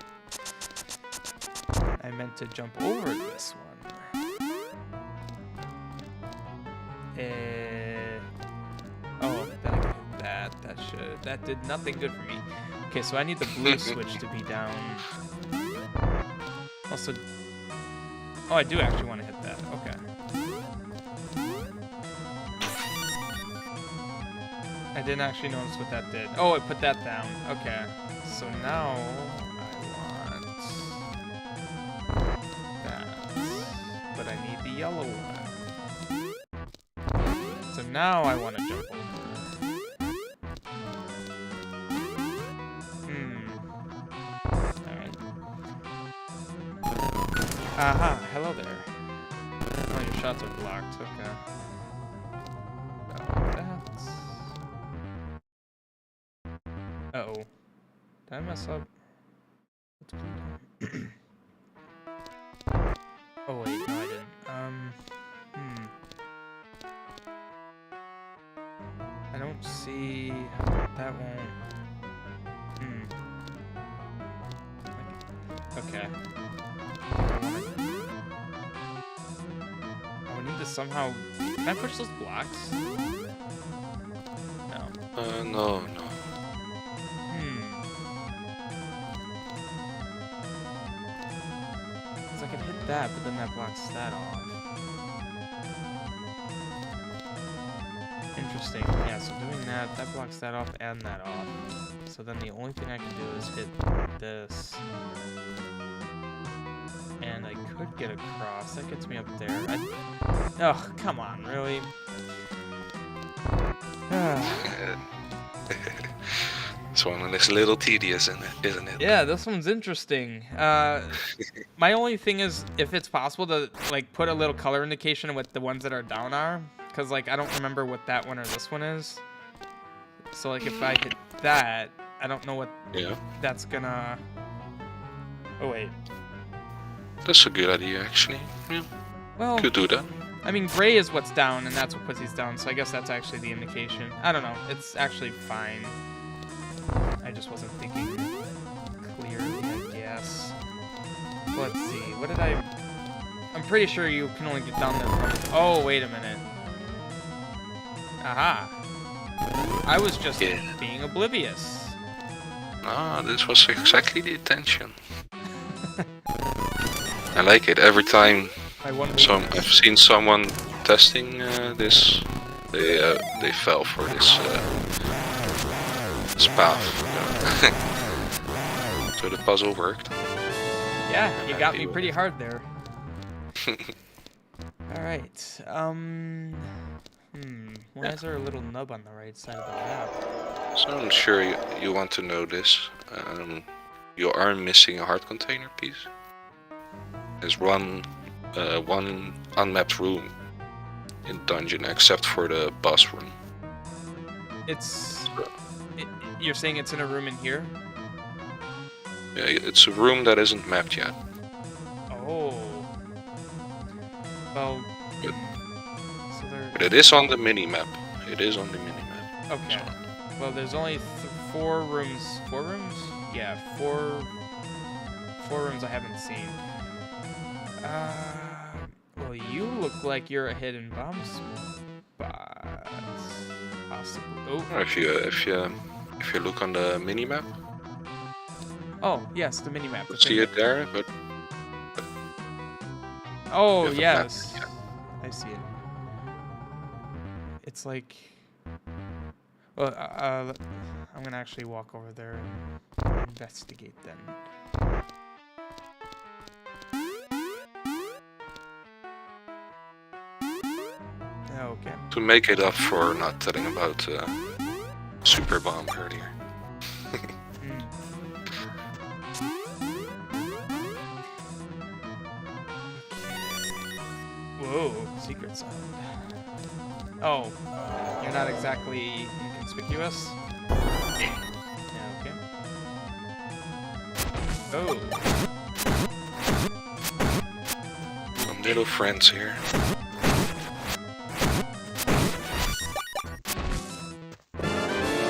I meant to jump over this one. Oh, that did nothing good for me. Okay, so I need the blue switch to be down. Also, oh, I do actually want to hit that. Okay. I didn't actually notice what that did. Oh, it put that down. Okay. So now I want that, but I need the yellow one. So now I want to jump over. Alright. Aha, hello there. Oh, your shots are blocked, okay. That's... Uh-oh. Did I mess up? What's blue down? Oh wait, no I didn't. I don't see how that won't... Okay. Oh, we need to somehow... Can I push those blocks? No. No. So I can hit that, but then that blocks that off. Interesting. Yeah, so doing that blocks that off and that off. So then the only thing I can do is hit this. And I could get across. That gets me up there. Oh, come on, really? This one is a little tedious, isn't it? Yeah, this one's interesting. My only thing is, if it's possible to like put a little color indication with the ones that are down are, because like I don't remember what that one or this one is. So like if I hit that, I don't know what that's gonna. Oh wait. That's a good idea, actually. Yeah. Well, could do that. I mean, gray is what's down, and that's what puts these down. So I guess that's actually the indication. I don't know. It's actually fine. I just wasn't thinking clearly, I guess. Let's see. What did I... I'm pretty sure you can only get down there from... Oh, wait a minute. Aha. I was just being oblivious. Ah, this was exactly the intention. I like it. Every time I've seen someone testing this, they fell for this path. So the puzzle worked. Yeah, you got me pretty hard there. Alright, why is there a little nub on the right side of the map? So I'm sure you want to know this. You are missing a heart container piece. There's one unmapped room in the dungeon, except for the boss room. You're saying it's in a room in here? Yeah, it's a room that isn't mapped yet. Oh. Well. But it is on the mini-map. It is on the mini-map. Okay. So. Well, there's only 4 rooms. 4 rooms? Yeah, 4 rooms I haven't seen. Well, you look like you're a hidden bomb spot. Possibly. Oh. If you look on the mini-map. Oh, yes, the mini-map. See it there, but... Oh, yes. I see it. It's like... Well, I'm gonna actually walk over there and investigate then. Okay. To make it up for not telling about Super Bomb earlier. Whoa, secret sound. Oh, you're not exactly inconspicuous? Yeah, okay. Oh. Some little friends here.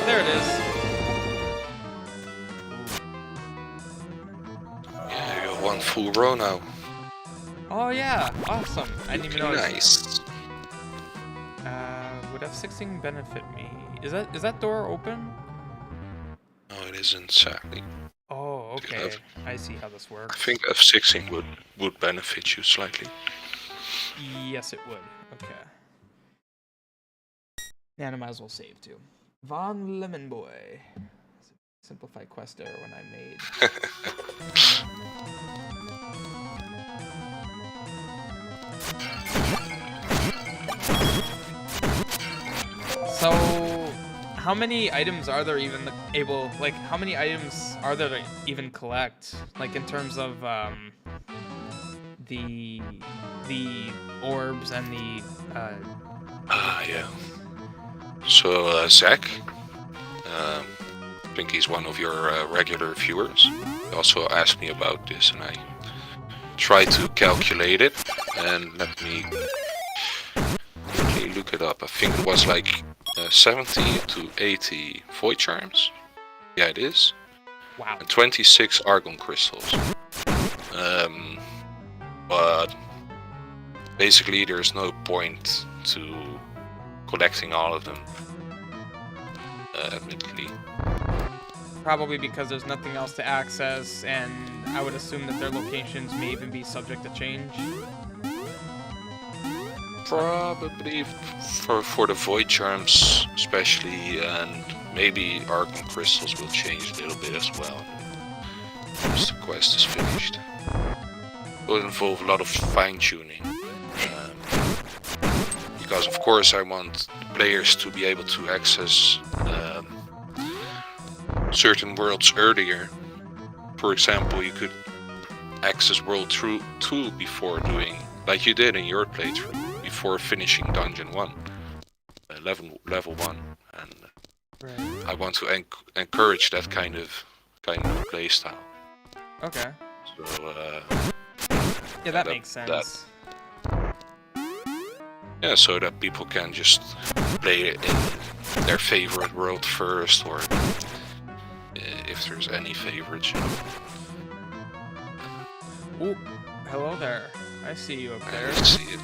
There it is. Yeah, you got 1 full row now. Oh yeah, awesome. I didn't even notice. Nice. Would F16 benefit me? Is that door open? No, it isn't, sadly. Oh, okay. I see how this works. I think F16 would benefit you slightly. Yes, it would. Okay. And I might as well save too. Von Lemon Boy. Simplified quest error when I made. So, how many items are there even how many items are there to even collect? Like in terms of the orbs and the yeah. So Zach, I think he's one of your regular viewers. He also asked me about this, and I tried to calculate it. And let me quickly look it up. I think it was like 70 to 80 void charms. Yeah, it is. Wow. And 26 Argon crystals. But basically, there's no point to collecting all of them. Admittedly. Probably because there's nothing else to access, and I would assume that their locations may even be subject to change. Probably for the void charms especially, and maybe Argon crystals will change a little bit as well once the quest is finished. It will involve a lot of fine-tuning. Because of course I want players to be able to access certain worlds earlier. For example, you could access World 2 before doing, like you did in your playthrough, before finishing Dungeon 1, level 1, and Right. I want to encourage that kind of playstyle. Okay. So Yeah, that makes sense. yeah, so that people can just play it in their favorite world first, or if there's any favorites. Ooh, hello there. I see you up there. I see it.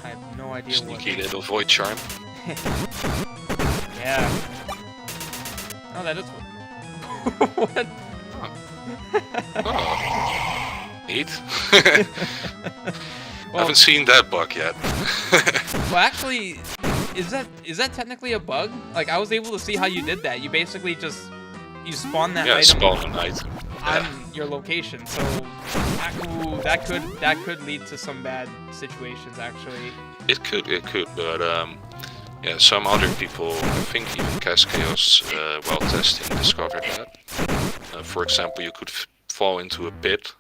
I have no idea Sneaky little void charm. Yeah. Oh, that is what? Oh, neat. Well, Haven't seen that bug yet. well, actually, is that technically a bug? Like, I was able to see how you did that. You basically just spawn that item spawn an item on your location. So that could lead to some bad situations, actually. It could, but yeah, some other people, I think even Caschaos, while testing, discovered that. For example, you could fall into a pit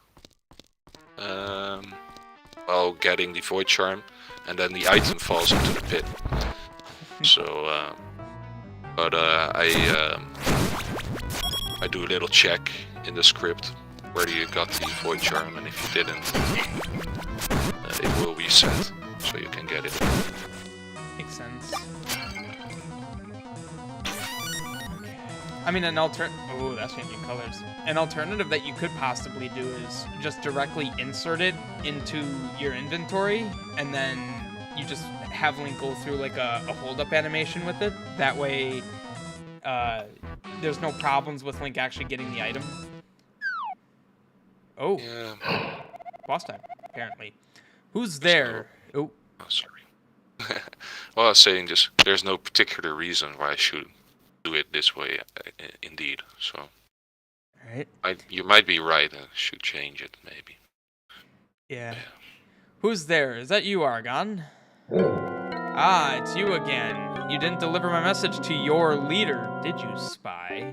while getting the void charm, and then the item falls into the pit. So, but I do a little check in the script where you got the void charm, and if you didn't, it will reset, so you can get it. Makes sense. I mean, oh, that's changing colors. An alternative that you could possibly do is just directly insert it into your inventory, and then you just have Link go through like a hold-up animation with it. That way, there's no problems with Link actually getting the item. Oh, Yeah. boss time, apparently. Who's there? Oh, sorry. Well, I was saying just there's no particular reason why I should do it this way, indeed. So, right. You might be right. I should change it, maybe. Yeah. Who's there? Is that you, Argon? Ah, it's you again. You didn't deliver my message to your leader, did you, spy?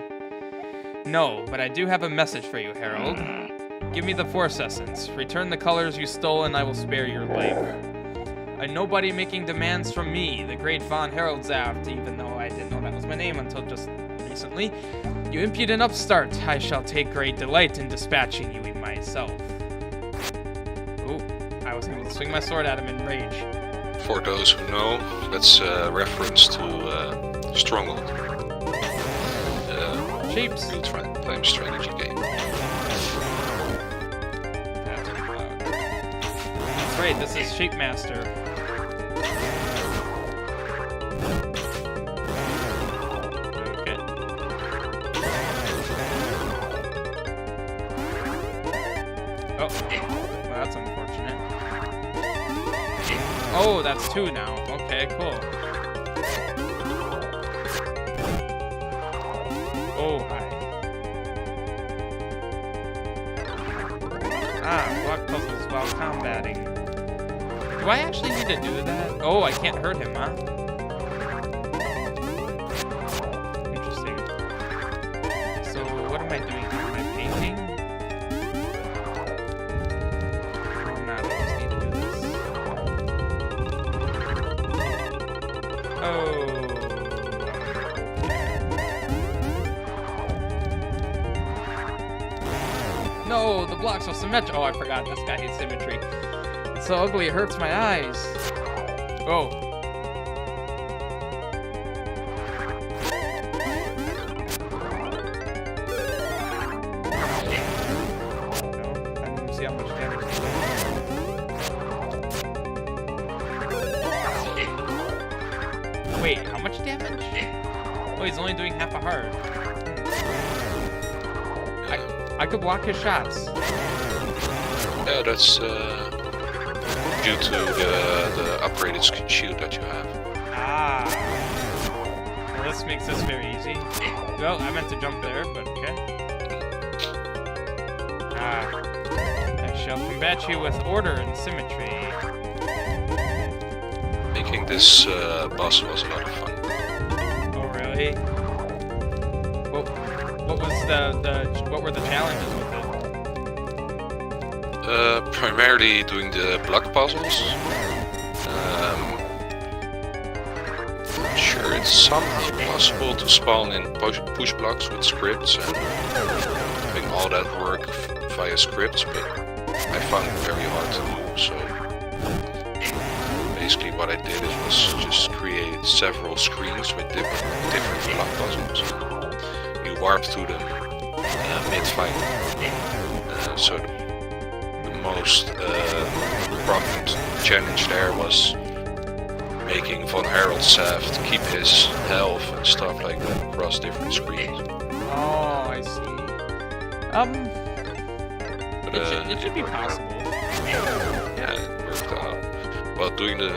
No, but I do have a message for you, Herald. Give me the Force Essence. Return the colors you stole and I will spare your life. A nobody making demands from me, the great Von Heraldsaft, even though I didn't know that was my name until just recently. You impudent upstart, I shall take great delight in dispatching you myself. Ooh, I was able to swing my sword at him in rage. For those who know, that's a reference to Stronghold. Shapes. Real-time strategy game. That's loud. That's right, this is Shape Master. Okay. Oh, well, that's unfortunate. Oh, that's 2 now. Okay, cool. Oh, hi. Ah, block puzzles while combating. Do I actually need to do that? Oh, I can't hurt him, huh? Interesting. So, what am I doing here? Am I painting? Oh, no, I just need to do this. Oh. No, the blocks are symmetric. Oh, I forgot this guy hates symmetry. It's so ugly, it hurts my eyes. Oh. Wait, how much damage? Oh, he's only doing half a heart. I could block his shots. Yeah, that's due to the upgraded shield that you have. Ah. Well, this makes this very easy. Well, I meant to jump there, but okay. Ah. I shall combat you with order and symmetry. Making this boss was a lot of fun. Oh, really? What were the challenges with it? Primarily doing the block puzzles. Sure, it's somehow possible to spawn in push blocks with scripts and having all that work via scripts, but I found it very hard to do, so basically what I did was just create several screens with different block puzzles. You warp to them mid-fight, so the most prominent challenge there was making Von Heraldsaft keep his health and stuff like that across different screens. Oh, I see. But, it should be possible. Yeah, it worked out. Well, doing the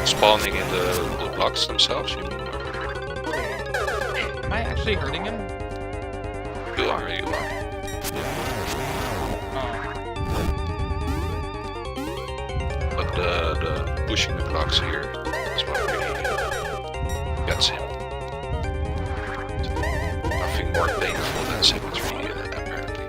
spawning in the blocks themselves, you mean? Am I actually hurting him? You are. But the pushing the blocks here is what really gets him. Nothing more painful than symmetry, apparently.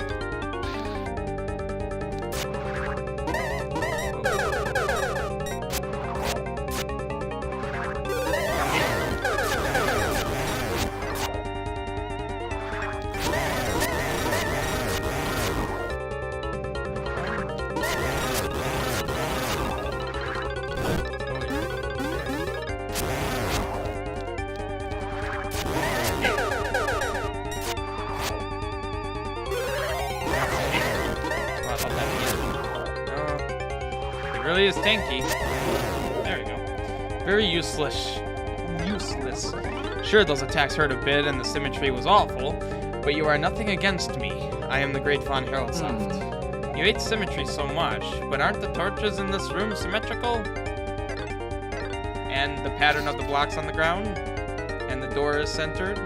Really is tanky. There we go. Very useless. Sure, those attacks hurt a bit and the symmetry was awful, but you are nothing against me. I am the great Von Heraldsaft. You hate symmetry so much, but aren't the torches in this room symmetrical? And the pattern of the blocks on the ground? And the door is centered?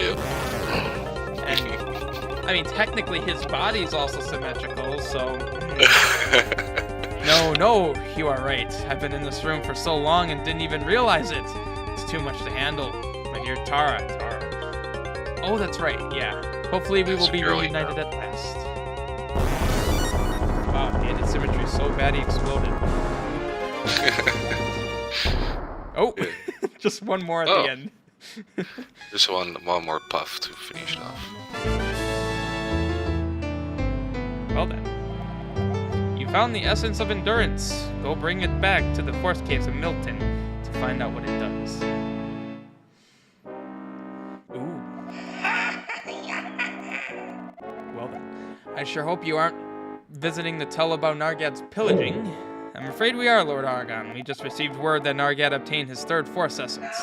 Yep. And, I mean, technically his body's also symmetrical, so... No, you are right. I've been in this room for so long and didn't even realize it. It's too much to handle. My dear Tara. Oh, that's right, yeah. Hopefully we will be reunited at last. Wow, he ended symmetry so bad he exploded. Oh, just one more at the end. Just one more puff to finish it off. Well then. Found the essence of endurance. Go bring it back to the force caves of Milton to find out what it does. Ooh. Well then. I sure hope you aren't visiting to tell about Nargad's pillaging. I'm afraid we are, Lord Argon. We just received word that Nargad obtained his third force essence.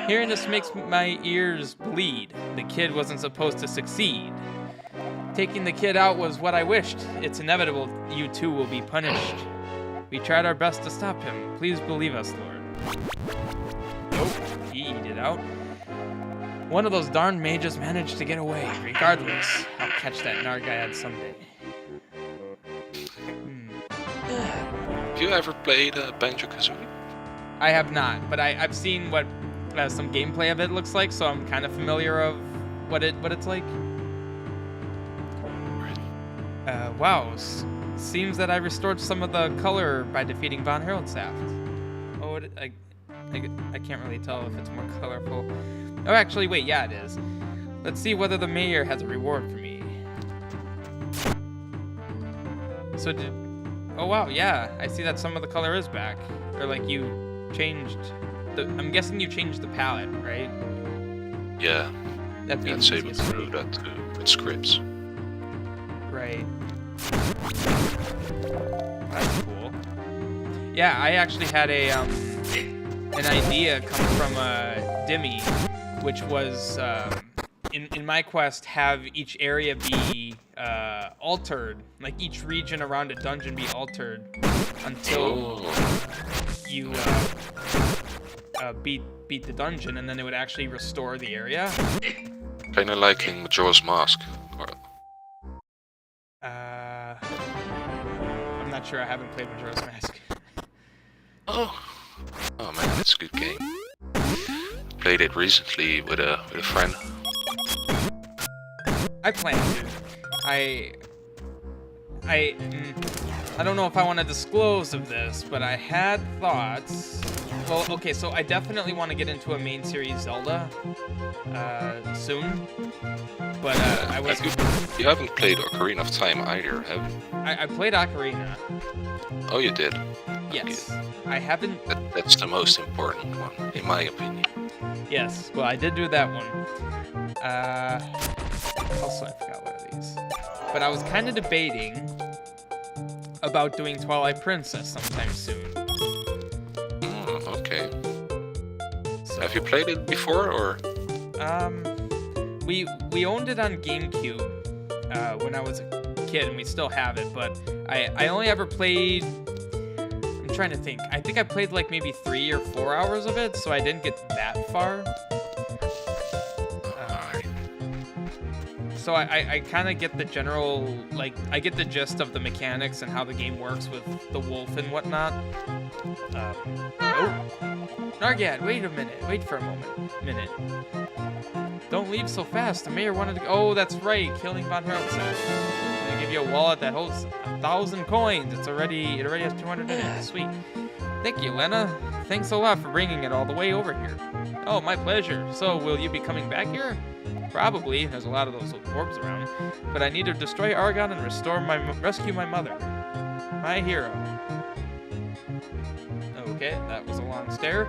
Hearing this makes my ears bleed. The kid wasn't supposed to succeed. Taking the kid out was what I wished. It's inevitable you two will be punished. We tried our best to stop him. Please believe us, Lord. Nope, he eated out. One of those darn mages managed to get away. Regardless, I'll catch that Nargad someday. Have you ever played Banjo-Kazooie? I have not, but I've seen what some gameplay of it looks like, so I'm kind of familiar of what it's like. Wow, seems that I restored some of the color by defeating Von Heraldsaft. Oh, I can't really tell if it's more colorful. Oh, actually, wait, yeah, it is. Let's see whether the mayor has a reward for me. So oh wow, yeah, I see that some of the color is back. Or like you changed I'm guessing you changed the palette, right? Yeah. That'd be it's able to do that too with scripts. Right. That's cool. Yeah, I actually had a an idea come from Dimmy, which was in my quest have each area be altered, like each region around a dungeon be altered until you beat the dungeon, and then it would actually restore the area. Kinda like in Majora's Mask. I'm not sure. I haven't played Majora's Mask. Oh man, that's a good game. Played it recently with a friend. I plan to. I don't know if I want to disclose of this, but I had thoughts. Well, okay, so I definitely want to get into a main series Zelda soon. But I was. You haven't played Ocarina of Time either, have you? I played Ocarina. Oh, you did? Yes. Okay. I haven't. That's the most important one, in my opinion. Yes. Well, I did do that one. Also, I forgot one of these. But I was kind of debating about doing Twilight Princess sometime soon. Okay. So, have you played it before, or? We owned it on GameCube when I was a kid, and we still have it. But I only ever played. I'm trying to think. I think I played like maybe 3 or 4 hours of it, so I didn't get that far. So I kind of get the general, like, I get the gist of the mechanics and how the game works with the wolf and whatnot. Oh, Nargad, wait a minute. Wait for a minute. Don't leave so fast. The mayor wanted to. Oh, that's right. Killing Von Herltzen. I'm gonna give you a wallet that holds 1,000 coins. It already has 200 in it. Sweet. Thank you, Lena. Thanks a lot for bringing it all the way over here. Oh, my pleasure. So, will you be coming back here? Probably. There's a lot of those orbs around. But I need to destroy Argon and rescue my mother. My hero. Okay, that was a long stare.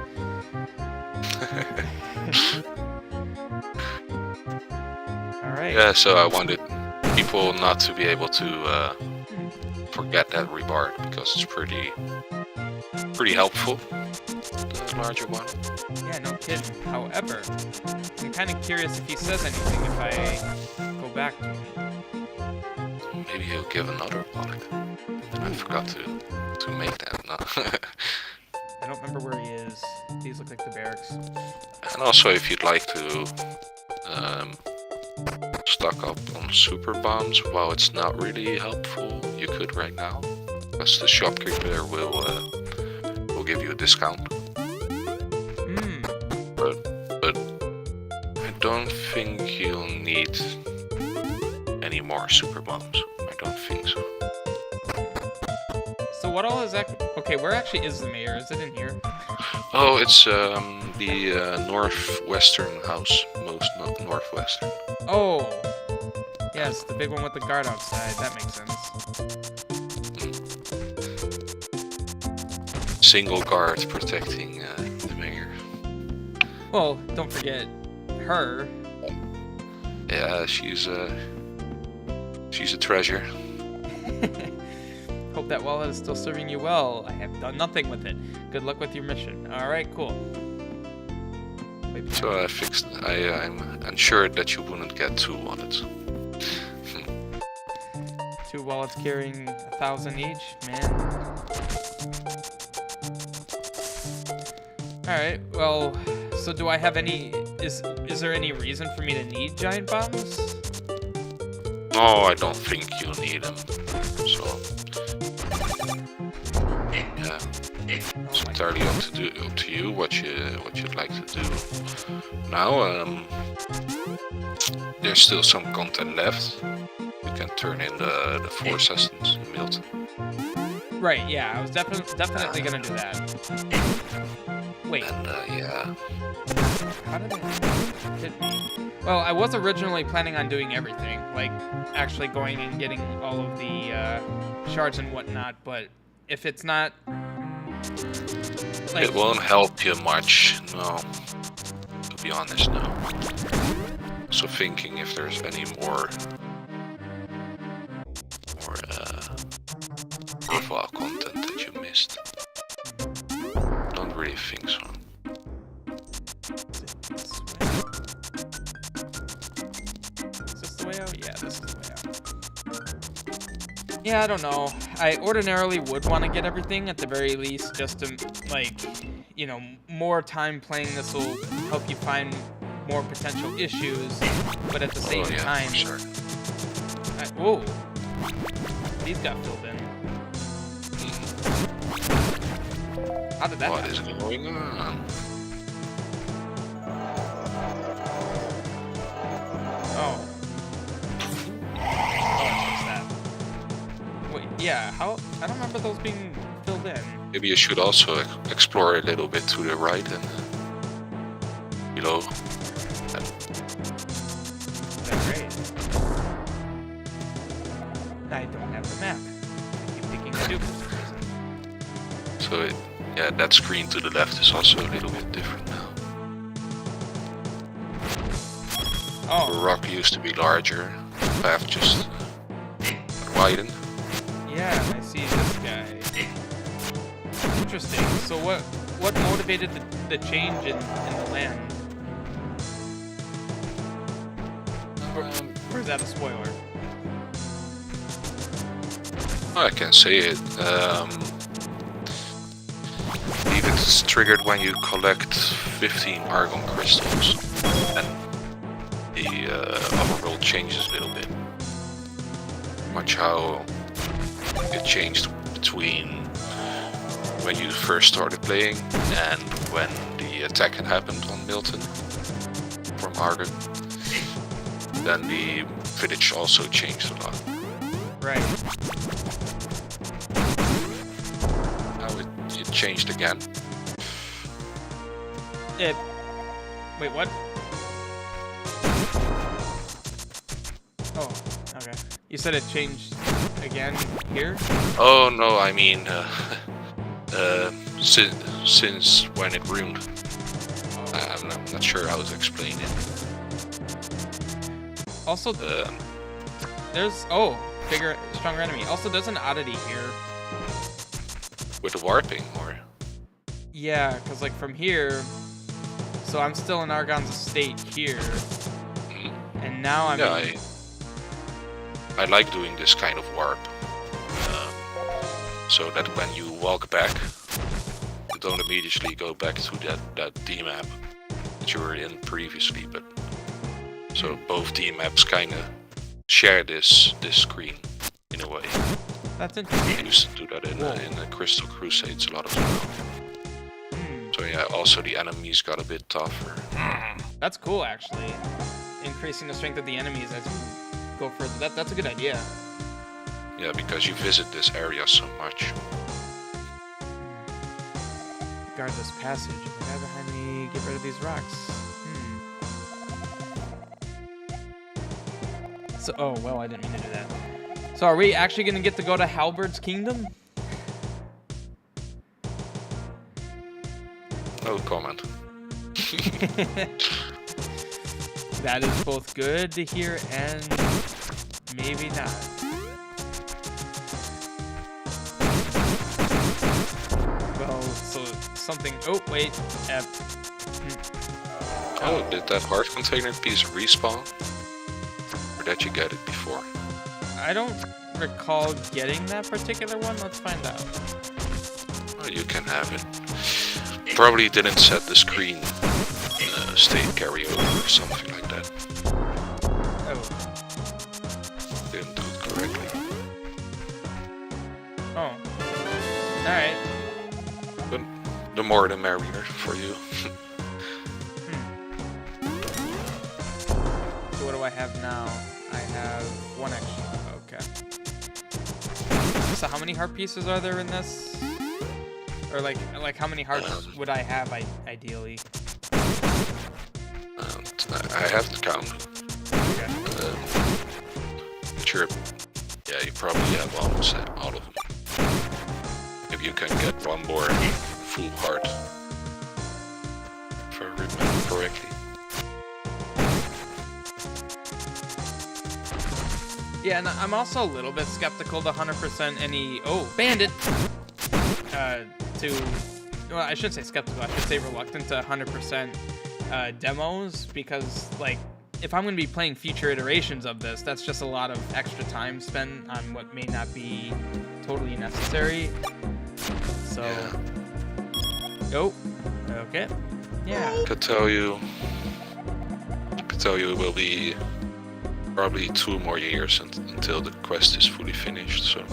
Alright. Yeah, so I wanted people not to be able to forget that rebar, because it's pretty helpful, the larger one. Yeah, no kidding. However, I'm kind of curious if he says anything if I go back to him. Maybe he'll give another wallet. I forgot to make that. No. I don't remember where he is. These look like the barracks. And also, if you'd like to stock up on super bombs while it's not really helpful, you could right now, because the shopkeeper will give you a discount. But I don't think you'll need any more super bombs. I don't think so. So what all is that? Okay, where actually is the mayor? Is it in here? Oh, it's the northwestern house, most northwestern. Oh, yes, the big one with the guard outside. That makes sense. Single guard protecting the mayor. Well, don't forget her. Yeah, she's a treasure. Hope that wallet is still serving you well. I have done nothing with it. Good luck with your mission. Alright, cool. So I'm ensured that you wouldn't get 2 wallets. 2 wallets carrying 1,000 each, man. Alright, well, so do I have any... Is there any reason for me to need giant bombs? No, I don't think you'll need them. So... yeah. It's entirely up to you what you'd like to do. Now, there's still some content left. You can turn in the Force Essence in Milton. Right, yeah, I was definitely gonna do that. Wait. And yeah. How did it hit me? Well, I was originally planning on doing everything, like actually going and getting all of the shards and whatnot, but if it's not... like, it won't help you much, no. To be honest, no. So thinking if there's any more worthwhile content that you missed. Don't really think so. Yeah, I don't know. I ordinarily would want to get everything at the very least, just to, like, you know, more time playing this will help you find more potential issues, but at the same time... For sure. Whoa. These got filled in. How did that What happen? is going on? Oh. Wait, yeah, how? I don't remember those being filled in. Maybe you should also explore a little bit to the right and below. Is that great? I don't have the map. I keep thinking I do for some reason. So yeah, that screen to the left is also a little bit different now. The Oh, rock used to be larger. The path just widened. yeah, I see this guy. Interesting. So what motivated the change in the land? Or is that a spoiler? I can say it. I believe it's triggered when you collect 15 Argon crystals, and the overworld changes a little bit. Watch how it changed between when you first started playing and when the attack had happened on Milton from Argon. Then the village also changed a lot. Right. Now it changed again. Wait, what? Oh, okay. You said it changed again here? Oh no, I mean since when it ruined. I'm not sure how to explain it. Also, there's bigger, stronger enemy. Also, there's an oddity here. With the warping, or Yeah, because like from here, so I'm still in Argon's estate here, and now I'm. yeah, I like doing this kind of warp, so that when you walk back, you don't immediately go back to that D map that you were in previously, but so both D maps kind of share this screen in a way. That's I interesting. used to do that in the Crystal Crusades a lot of time. So yeah, also the enemies got a bit tougher. That's cool, actually. Increasing the strength of the enemies as you go further. That's a good idea. Yeah, because you visit this area so much. Guard this passage. If the guy behind me, get rid of these rocks. So, oh, well, I didn't mean to do that. So are we actually going to get to go to Halberd's Kingdom? No comment. That is both good to hear and maybe not. Well, so something... Oh, wait. Oh, did that heart container piece respawn? Or did you get it before? I don't recall getting that particular one. Let's find out. Oh, you can have it. Probably didn't set the screen state carryover or something like that. Oh. Didn't do it correctly. Oh. Alright. But the more the merrier for you. So what do I have now? I have one extra. Okay. So how many heart pieces are there in this? Or like how many hearts would I have ideally? I have to count. Okay. But you're, yeah, you probably have almost all of them. If you can get one more full heart, if I remember correctly. Yeah, and I'm also a little bit skeptical to 100% any... Oh, bandit! Well, I shouldn't say skeptical, I should say reluctant to 100% demos, because, like, if I'm going to be playing future iterations of this, that's just a lot of extra time spent on what may not be totally necessary. So, oh, okay, yeah. I could tell you it will be probably 2 more years until the quest is fully finished. So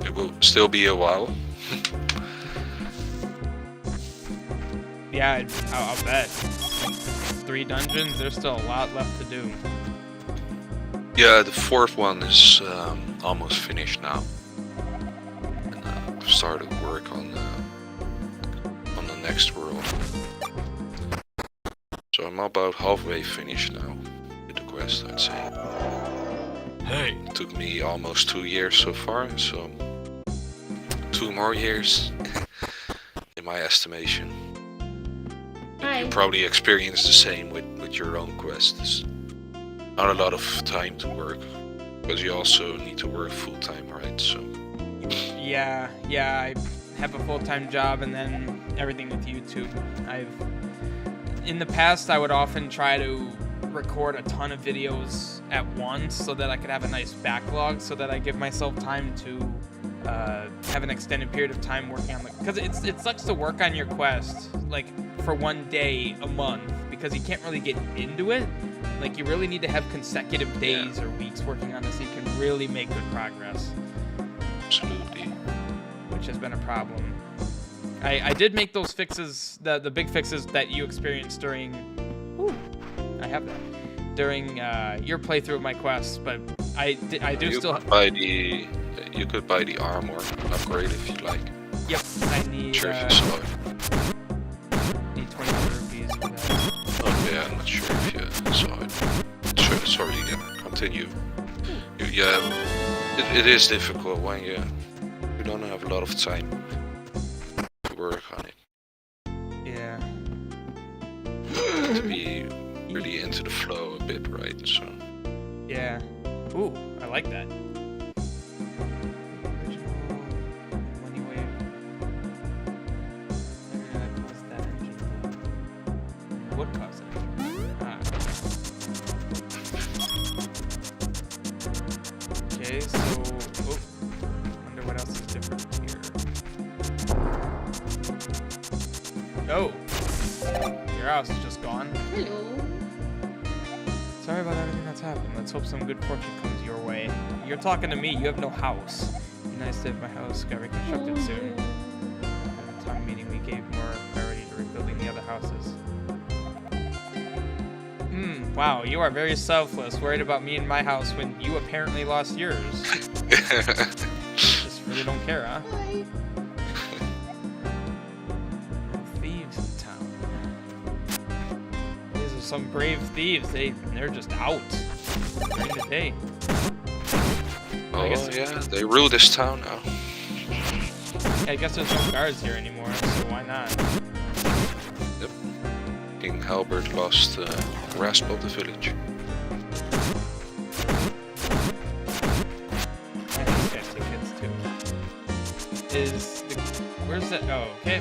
it will still be a while. Yeah, I'll bet. 3 dungeons, there's still a lot left to do. Yeah, the 4th one is almost finished now. And I've started work on the next world. So I'm about halfway finished now with the quest, I'd say. Hey! It took me almost 2 years so far, so 2 more years in my estimation. You probably experience the same with your own quests. Not a lot of time to work, because you also need to work full time, right? So. Yeah, I have a full-time job and then everything with YouTube. In the past, I would often try to record a ton of videos at once so that I could have a nice backlog, so that I give myself time to have an extended period of time working on because it sucks to work on your quest like for 1 day a month, because you can't really get into it. Like, you really need to have consecutive days or weeks working on it so you can really make good progress. Absolutely. Which has been a problem. I did make those fixes, the big fixes that you experienced during I have that during your playthrough of my quests, but I do you still you could buy the armor upgrade if you like. Yep, I need Sure, if you saw it. Need 20 rupees for that. Okay, I'm not sure if you saw it. Sure, sorry, continue. It is difficult when you don't have a lot of time to work on it. Yeah. To be really into the flow a bit, right? So. Yeah. Ooh, I like that. Original money wave. That caused that engine. What caused that? Okay, so wonder what else is different here. Oh, your house is just gone. Hello. Sorry about everything that's happened. Let's hope some good fortune comes your way. You're talking to me. You have no house. Be nice to have my house get reconstructed soon. At the town meeting, we gave more priority to rebuilding the other houses. Wow, you are very selfless, worried about me and my house when you apparently lost yours. Just really don't care, huh? Hi. Thieves in town. These are some brave thieves. They're just out during the day. Oh yeah, they rule this town now. Yeah, I guess there's no guards here anymore, so why not? Yep. King Halbert lost grasp of the village. I think that's the kids too. Where's that? Oh, okay.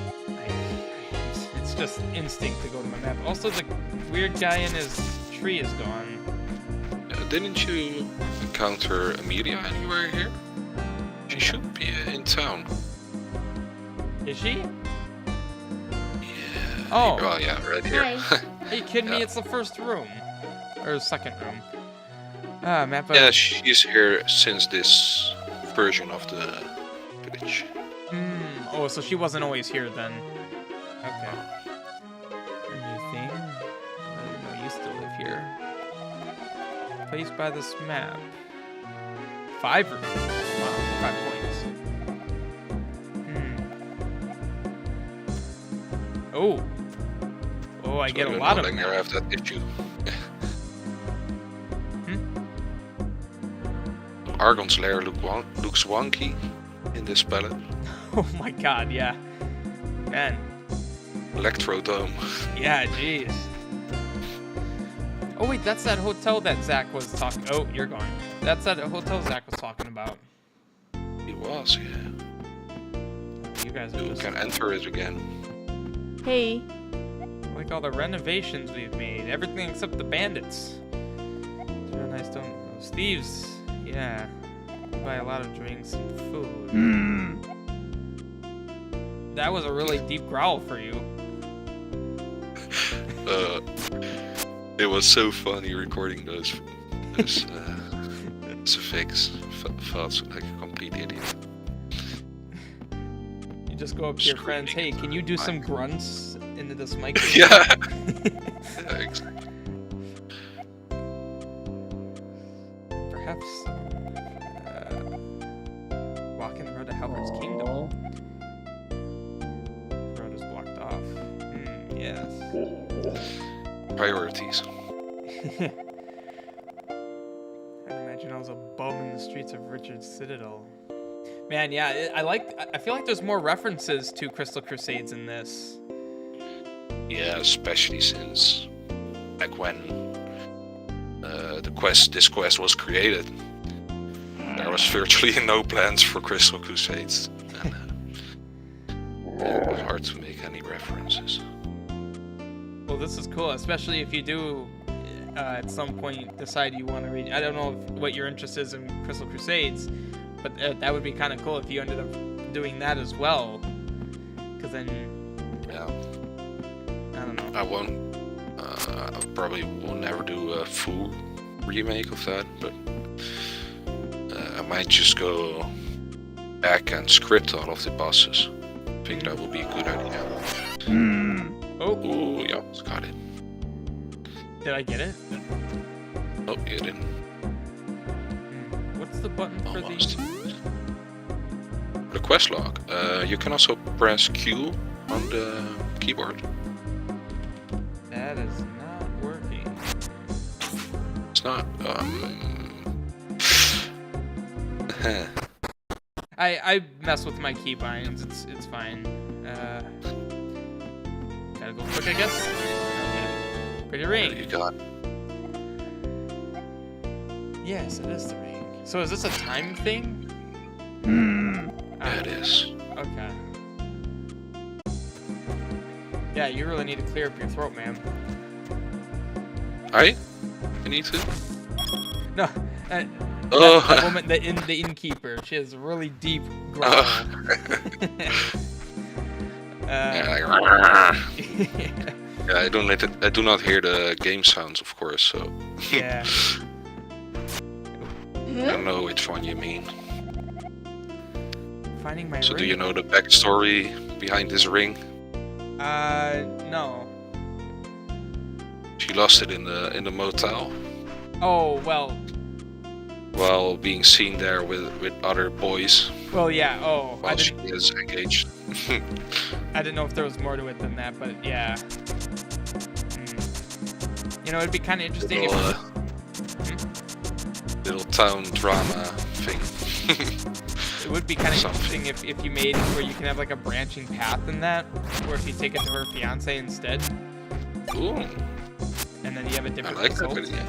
It's just instinct to go to my map. Also, the weird guy in his tree is gone. Didn't you encounter Amelia anywhere here? She should be in town. Is she? Yeah. Oh. Oh yeah, right here. Hi. Are you kidding me? Yeah. It's the first room. Or the second room. Ah, map of... Yeah, she's here since this version of the village. Oh, so she wasn't always here then. Okay. Anything? I didn't know you still live here. Placed by this map. 5 rooms. Wow, 5 points. Oh. Oh, I get a lot of them. I have that issue. Argon's lair looks wonky in this palette. Oh my god, yeah. Man. Electrodome. Yeah, jeez. Oh wait, that's that hotel that Zach was talking. Oh, you're gone. That's that hotel Zach was talking about. It was, yeah. You guys are You just... can enter it again. Hey. Like all the renovations we've made. Everything except the bandits. It's real nice, don't those thieves. Yeah. Buy a lot of drinks and food. That was a really deep growl for you. It was so funny recording those effects. Felt like a complete idiot. You just go up to your friends, hey, can you do some grunts into this mic? Yeah. Yeah, exactly. Perhaps walking the road to Howard's Kingdom. The road is blocked off. Yes. Priorities. I'd imagine I was a bum in the streets of Richard's Citadel. Man, yeah, I feel like there's more references to Crystal Crusades in this. Yeah, especially since back when this quest was created, there was virtually no plans for Crystal Crusades, and it was hard to make any references. Well, this is cool, especially if you do at some point decide you want to read. I don't know what your interest is in Crystal Crusades, but that would be kind of cool if you ended up doing that as well. Because then, Yeah, I don't know. I won't. I probably will never do a full remake of that, but I might just go back and script all of the bosses. I think that would be a good idea. Oh, Ooh, yeah, got it. did I get it? Oh, you didn't. What's the button for Almost. the? The quest log. You can also press Q on the keyboard. That is not working. It's not. I mess with my keybinds. It's fine. Gotta go quick, I guess. Okay. Pretty What do ring. you got? Yes, it is the ring. So is this a time thing? Yeah, it is. Okay. Yeah, you really need to clear up your throat, man. I need to. No. Oh. The woman, the innkeeper. She has a really deep growl. Yeah, I do not hear the game sounds, of course. So Yeah. I don't know which one you mean. Finding my So ring. do you know the backstory behind this ring? No. She lost it in the motel Oh, well. while being seen there with other boys Well, yeah. Oh, while she is engaged. I didn't know if there was more to it than that, but yeah. You know, it'd be kind of interesting Little, if... little town drama thing. It would be kind of Something. interesting if you made it where you can have like a branching path in that, or if you take it to her fiance instead, Ooh, and then you have a I different like that result. idea.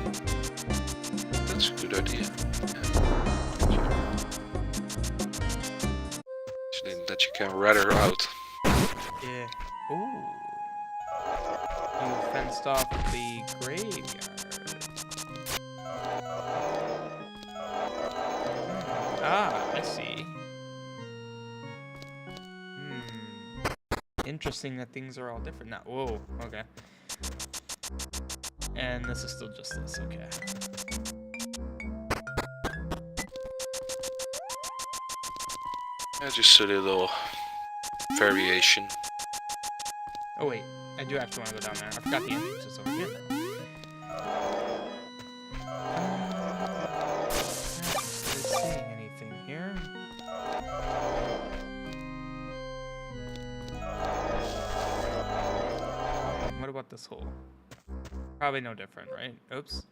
That's a good idea. That you can rat her out. Yeah. Ooh. You fenced off the graveyard. Ah, I see. Interesting that things are all different now. Whoa, okay. And this is still just this, okay. Yeah, just a little variation. Oh wait, I do actually want to go down there. I forgot the entrance is over here though. Not seeing anything here. What about this hole? Probably no different, right? Oops.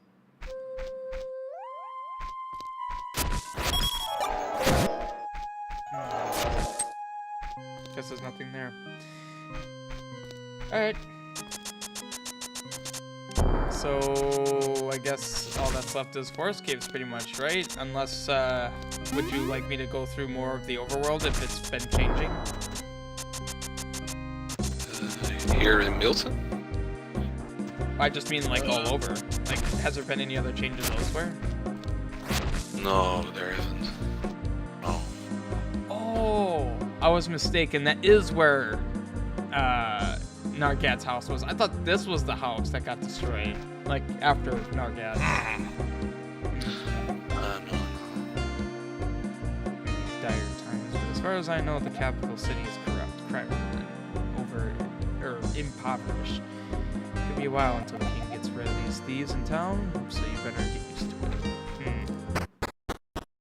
Guess there's nothing there. Alright. So, I guess all that's left is Forest Caves pretty much, right? Unless, would you like me to go through more of the overworld if it's been changing? Here in Milton? I just mean like all over. Like, has there been any other changes elsewhere? No, there isn't. No. Oh, I was mistaken. That is where Nargad's house was. I thought this was the house that got destroyed, like after Nargad. No. Dire times. But as far as I know, the capital city is corrupt, and impoverished. Could be a while until the king gets rid of these thieves in town, so you better get used to it.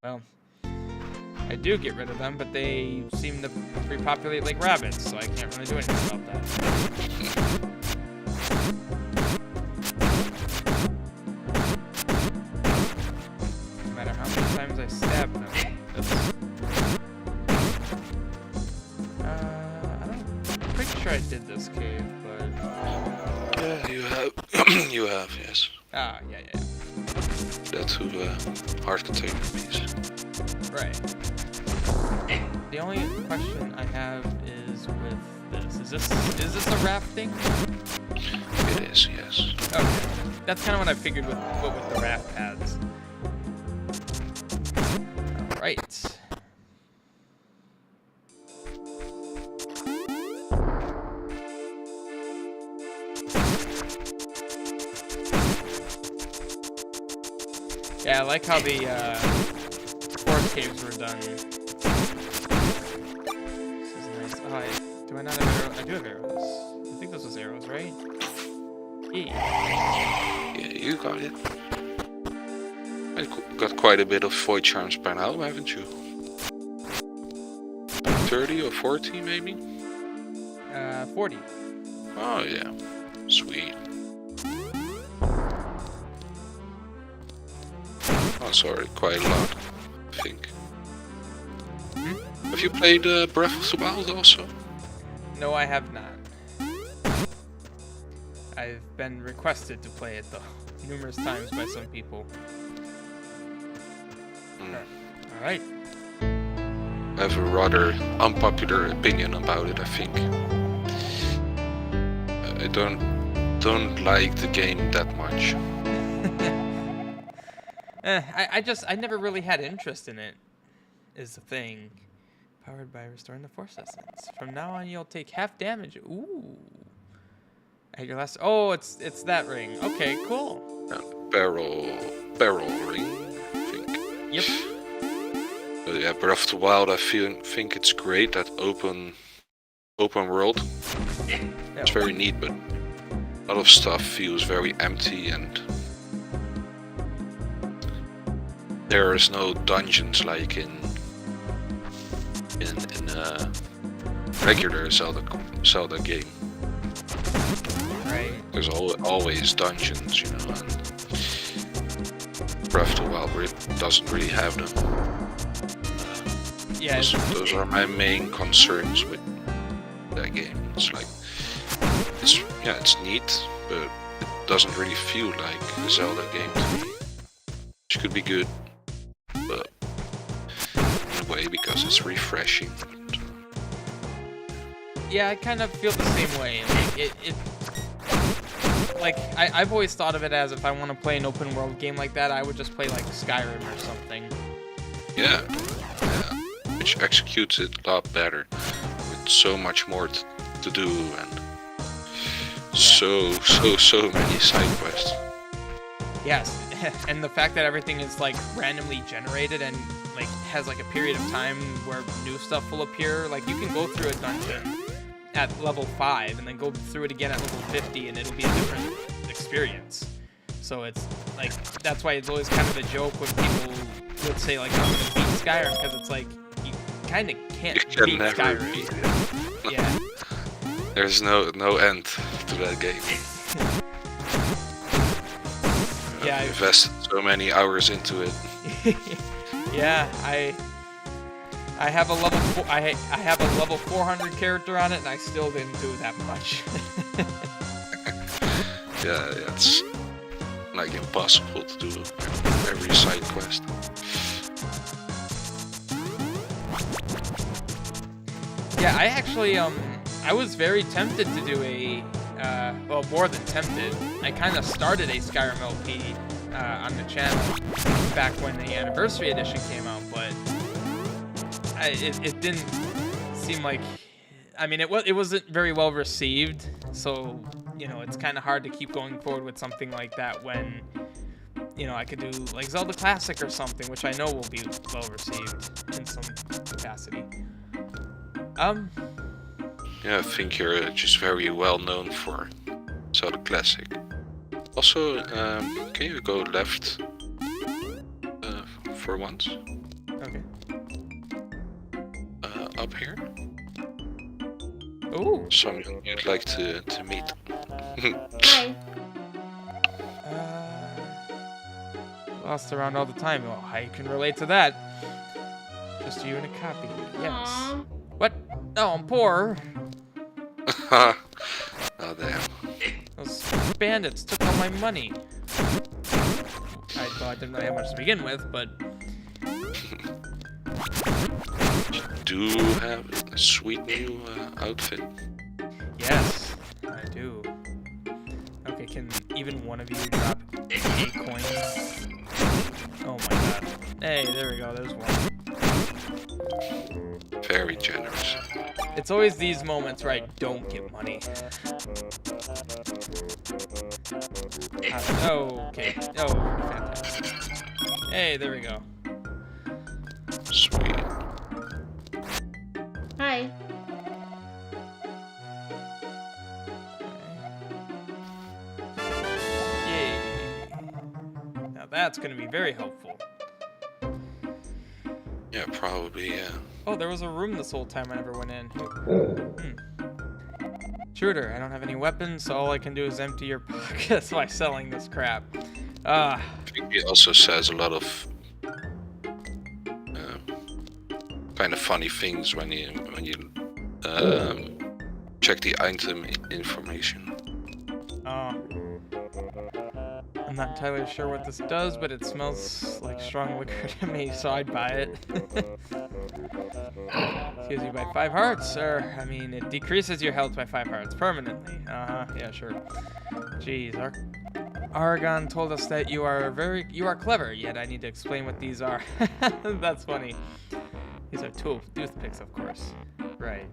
Well, I do get rid of them, but they seem to repopulate like rabbits, so I can't really do anything about that. No matter how many times I stab them, I'm pretty sure I did this cave, but... Yeah, you have. You have, yes. Ah, yeah. That's who hard container piece. Right. The only question I have is with this. Is this a rafting? It is, yes. Okay. That's kind of what I figured with the raft pads. Alright. Yeah, I like how the forest caves were done. This is nice. Oh, do I not have arrows? I do have arrows. I think this was arrows, right? Yeah. Yeah, you got it. I got quite a bit of void charms by now, haven't you? 30 or 40 maybe? 40. Oh yeah, sweet. Oh, sorry, quite a lot, I think. Have you played Breath of the Wild also? No, I have not. I've been requested to play it though, numerous times by some people. Alright. I have a rather unpopular opinion about it, I think. I don't like the game that much. I never really had interest in it, is the thing. Powered by restoring the force essence. From now on, you'll take half damage. Ooh. At your last... Oh, it's that ring. Okay, cool. Barrel ring, I think. Yep. But yeah, Breath of the Wild, I think it's great, that open world. It's very neat, but a lot of stuff feels very empty, and there is no dungeons like in regular Zelda game. Right. There's always dungeons, you know, and Breath of the Wild doesn't really have them. Yeah. Those are my main concerns with that game. It's like, it's neat, but it doesn't really feel like a Zelda game to me. Which could be good, but in a way, because it's refreshing. Yeah, I kind of feel the same way. Like, I've always thought of it as if I want to play an open world game like that, I would just play like Skyrim or something. Yeah. Which executes it a lot better, with so much more to do, and so many side quests. Yes, and the fact that everything is like randomly generated and like has like a period of time where new stuff will appear. Like, you can go through a dungeon at level 5 and then go through it again at level 50 and it'll be a different experience. So it's like, that's why it's always kind of a joke when people would say like, I'm gonna beat Skyrim, because it's like, you kind of can't beat Skyrim. Beat it. Yeah. There's no end to that game. Yeah, I've invested so many hours into it. Yeah, I have a level I have a level 400 character on it, and I still didn't do that much. Yeah, it's like impossible to do every side quest. Yeah, I actually I was very tempted to do a, well, more than tempted. I kind of started a Skyrim LP on the channel back when the Anniversary Edition came out, but it didn't seem like... I mean, it wasn't very well received, so, you know, it's kind of hard to keep going forward with something like that when, you know, I could do, like, Zelda Classic or something, which I know will be well received in some capacity. Yeah, I think you're just very well known for Zelda Classic. Also, can you go left for once? Okay. Up here? Ooh. Someone you'd like to meet. Hi. Lost around all the time. Well, I can relate to that. Just you and a copy. Yes. Aww. What? Oh, I'm poor. Oh damn. Those bandits took all my money. I didn't really have much to begin with, but... You do have a sweet new outfit. Yes, I do. Okay, can even one of you drop 8 coins? Oh my god. Hey, there we go, there's one. Very generous. It's always these moments where I don't get money. Okay. Oh, fantastic. Hey, there we go. Sweet. Hi. Yay. Now that's going to be very helpful. Yeah, probably, yeah. Oh, there was a room this whole time I never went in. Shooter, I don't have any weapons, so all I can do is empty your pockets by selling this crap. I think it also says a lot of kind of funny things when you check the item information. Oh. I'm not entirely sure what this does, but it smells like strong liquor to me, so I'd buy it. Excuse me, by 5 hearts, or, I mean, it decreases your health by 5 hearts permanently. Yeah, sure. Jeez, Argon told us that you are clever, yet I need to explain what these are. That's funny. These are toothpicks, of course. Right.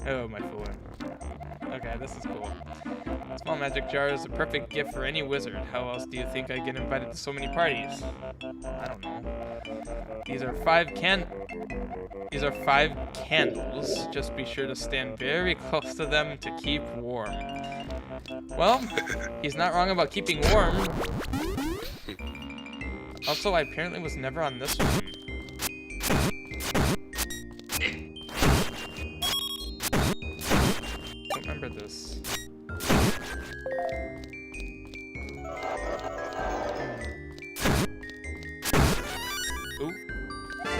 Oh, my fooling. Okay, this is cool. Small magic jar is a perfect gift for any wizard. How else do you think I get invited to so many parties? I don't know. These are 5 candles. Just be sure to stand very close to them to keep warm. Well, he's not wrong about keeping warm. Also, I apparently was never on this one. Don't remember this. Ooh.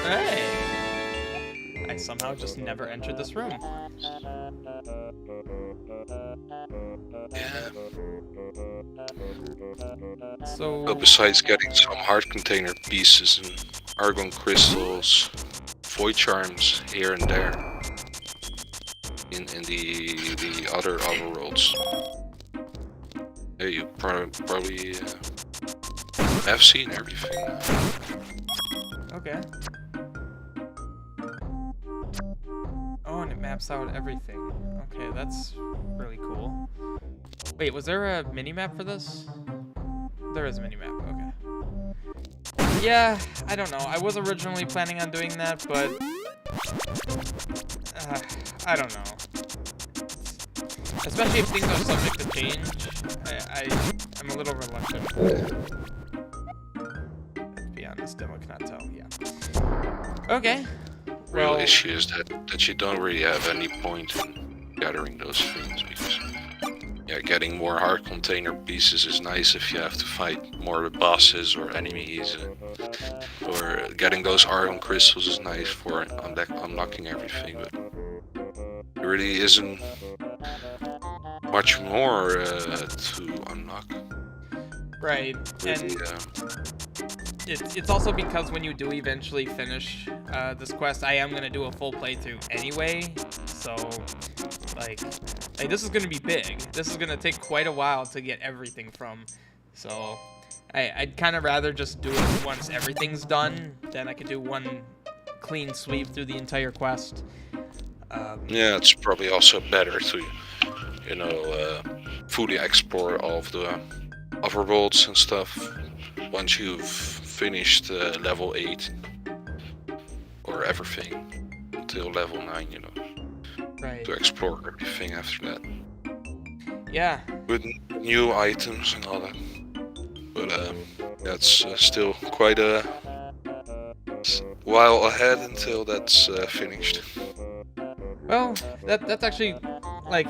Hey! I somehow just never entered this room. Yeah. So... Well, besides getting some heart container pieces and Argon crystals, void charms here and there in the other overworlds, yeah, you probably have seen everything. Okay. Oh, and it maps out everything. Okay, that's really cool. Wait, was there a mini-map for this? There is a mini-map, okay. Yeah, I don't know. I was originally planning on doing that, but... I don't know. Especially if things are subject to change, I'm a little reluctant. Let's be honest, demo cannot tell, yeah. Okay. Real Well, issue is that you don't really have any point in gathering those things, because yeah, getting more heart container pieces is nice if you have to fight more bosses or enemies, or getting those Argon crystals is nice for unlocking everything, but there really isn't much more to unlock. right, Really, and it's also because when you do eventually finish this quest, I am going to do a full playthrough anyway, so Like this is gonna be big. This is gonna take quite a while to get everything from. So I'd kind of rather just do it once everything's done. Then I could do one clean sweep through the entire quest. Yeah, it's probably also better to, fully explore all of the other worlds and stuff once you've finished level 8 or everything until level 9, Right. to explore everything after that Yeah. with new items and all that. But that's still quite a while ahead until that's finished. Well, that's actually like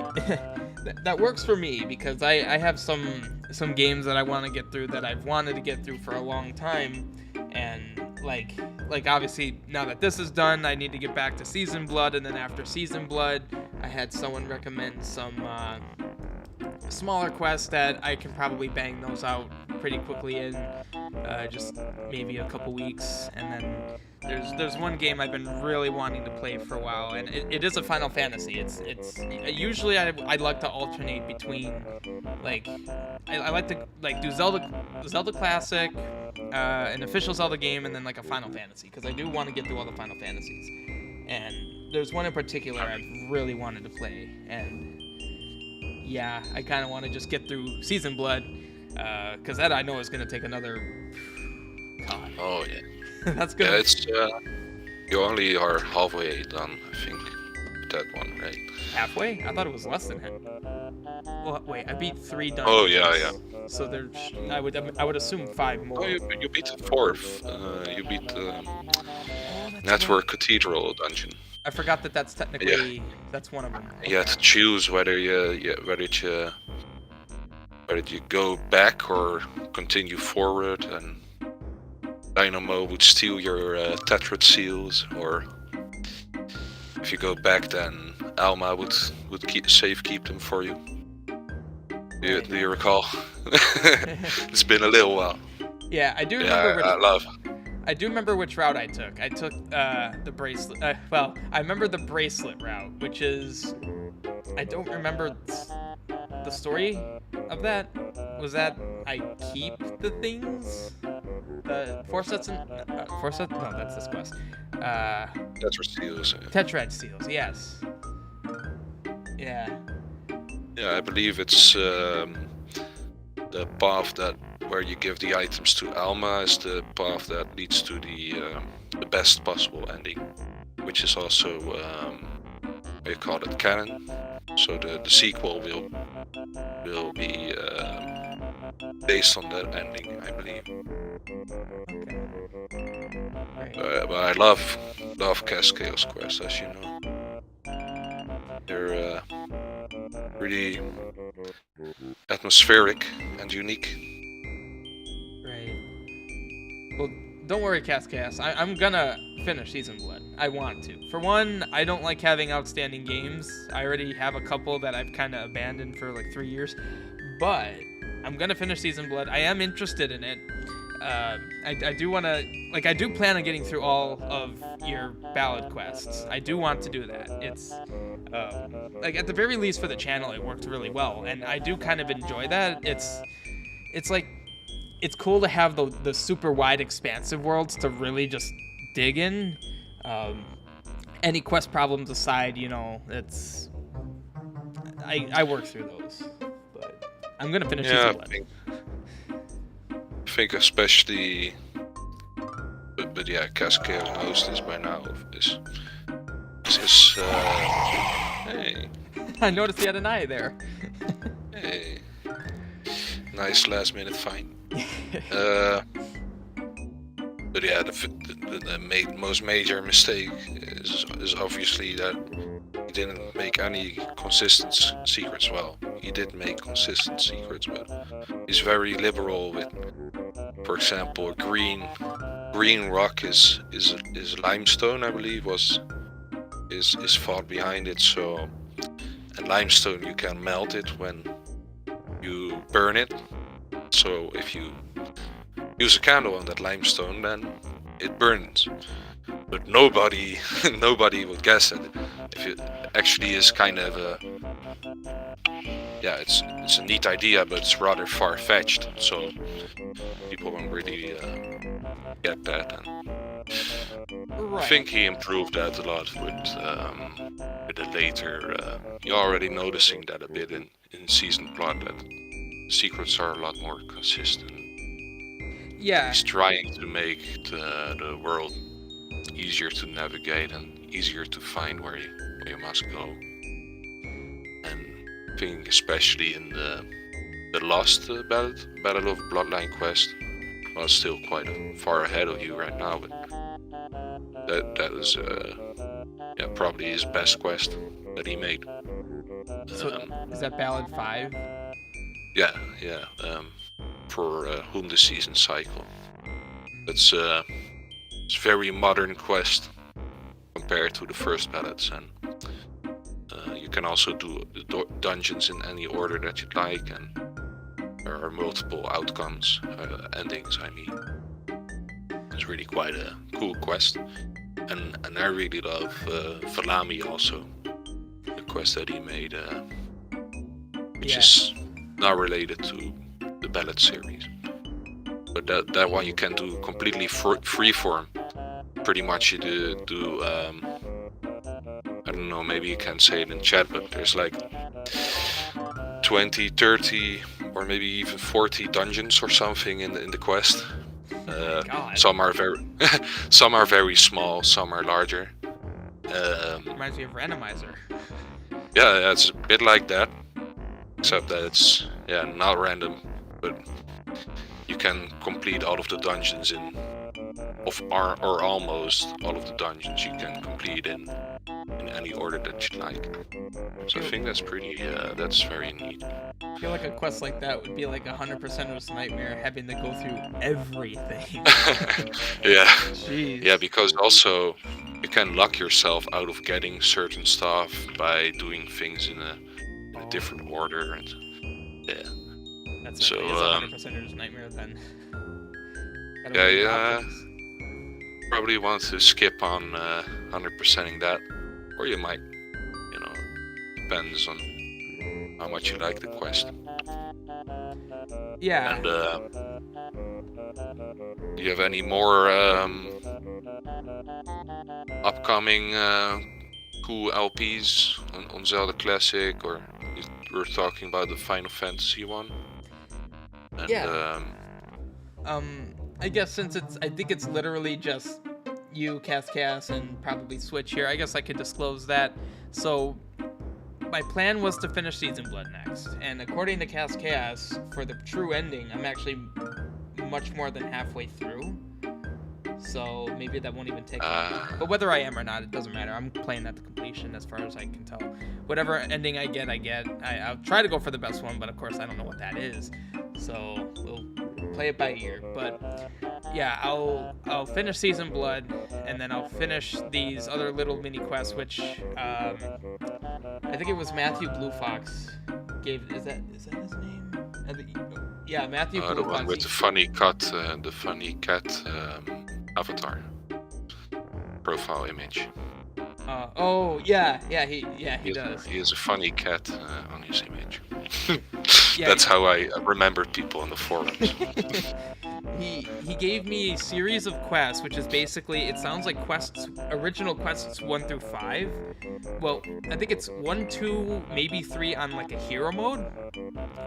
that works for me because I have some games that I want to get through that I've wanted to get through for a long time, and like obviously now that this is done, I need to get back to Season Blood, and then after Season Blood, I had someone recommend some smaller quests that I can probably bang those out pretty quickly in just maybe a couple weeks. And then there's one game I've been really wanting to play for a while, and it is a Final Fantasy. It's usually I like to alternate between like I like to do Zelda Classic, an official Zelda game, and then like a Final Fantasy, because I do want to get through all the Final Fantasies. And there's one in particular I've really wanted to play, and yeah, I kind of want to just get through Season Blood, because that I know is going to take another... God. Oh yeah. That's good. Yeah, it's you only are halfway done, I think, with that one, right? Halfway? I thought it was less than half. Well, wait, I beat 3 dungeons. Oh yeah. So there's, I would assume 5 more. Oh, you beat the 4th. You beat the Network Cathedral dungeon. I forgot that that's technically that's one of them. You had to choose whether you go back or continue forward, and Dynamo would steal your Tetrad seals, or if you go back, then Alma would keep them for you. Do you recall? It's been a little while. Yeah, I do remember. I do remember which route I took. I took the bracelet. Well, I remember the bracelet route, which is... I don't remember the story of that. Was that I keep the things? The 4 sets and... 4 sets? No, that's this quest. Tetrad seals. Tetrad seals, yes. Yeah. Yeah, I believe it's the path where you give the items to Alma is the path that leads to the best possible ending, which is also what you call it, canon. So the sequel will be based on that ending, I believe. Okay. But I love Cascale's quests, as you know. They're really atmospheric and unique. Right. Well, don't worry, Cascas. I'm gonna finish Season Blood. I want to. For one, I don't like having outstanding games. I already have a couple that I've kind of abandoned for like 3 years. But I'm gonna finish Season Blood. I am interested in it. I do want to... Like, I do plan on getting through all of your ballad quests. I do want to do that. It's... like, at the very least for the channel, it worked really well. And I do kind of enjoy that. It's like... It's cool to have the super wide, expansive worlds to really just dig in. Any quest problems aside, it's... I work through those. But I'm gonna finish Season Blood. I think especially... But yeah, Cascale knows this by now. This is... hey. I noticed he had an eye there. Hey. Nice last minute find. But yeah, the most major mistake is obviously that he didn't make any consistent secrets. Well, he did make consistent secrets, but he's very liberal with, for example, green rock is limestone, I believe, is thought behind it. So, and limestone you can melt it when you burn it. So if you use a candle on that limestone, then it burns. But nobody would guess that actually is kind of a it's a neat idea, but it's rather far-fetched. So people don't really get that. And I think he improved that a lot with the later. You're already noticing that a bit in season plot, that secrets are a lot more consistent. Yeah. He's trying to make the world easier to navigate and easier to find where you must go. And I think especially in the last Battle of Bloodline quest, well, it's still quite far ahead of you right now, but that is probably his best quest that he made. So is that Ballad 5? Yeah. For whom the season cycle. It's very modern quest compared to the first ballads, and you can also do the dungeons in any order that you'd like, and there are multiple outcomes, endings. I mean, it's really quite a cool quest, and I really love Valami also, the quest that he made, which is not related to the ballad series, but that one you can do completely freeform. Pretty much you do I don't know, maybe you can say it in chat, but there's like 20, 30, or maybe even 40 dungeons or something in the quest. Some are very small, some are larger. Reminds me of Randomizer. Yeah, it's a bit like that, except that it's not random, but you can complete all of the dungeons or almost all of the dungeons you can complete in any order that you like. So I think that's that's very neat. I feel like a quest like that would be like 100%er's nightmare, having to go through everything. Yeah. Jeez. Yeah, because also you can lock yourself out of getting certain stuff by doing things in a different order, and That's so 100%er's nightmare then. Probably want to skip on 100%ing that, or you might, depends on how much you like the quest. Yeah. And do you have any more upcoming cool LPs on Zelda Classic, or you were talking about the Final Fantasy one? And, I guess since I think it's literally just you, Cass, and probably Switch here, I guess I could disclose that. So my plan was to finish Season Blood next, and according to Cass, for the true ending, I'm actually much more than halfway through. So maybe that won't even take long. But whether I am or not, it doesn't matter. I'm playing at the completion as far as I can tell. Whatever ending I get. I'll try to go for the best one, but of course I don't know what that is. So we'll play it by ear. But yeah, I'll finish Season Blood, and then I'll finish these other little mini quests, which I think it was Matthew Blue Fox gave. Is that his name? Yeah, Matthew Blue the Fox. one with the funny cat avatar profile image. He does. He has a funny cat on his image. That's how I remember people on the forums. He gave me a series of quests, which is basically, it sounds like original quests 1 through 5. Well, I think it's 1, 2, maybe 3 on like a hero mode,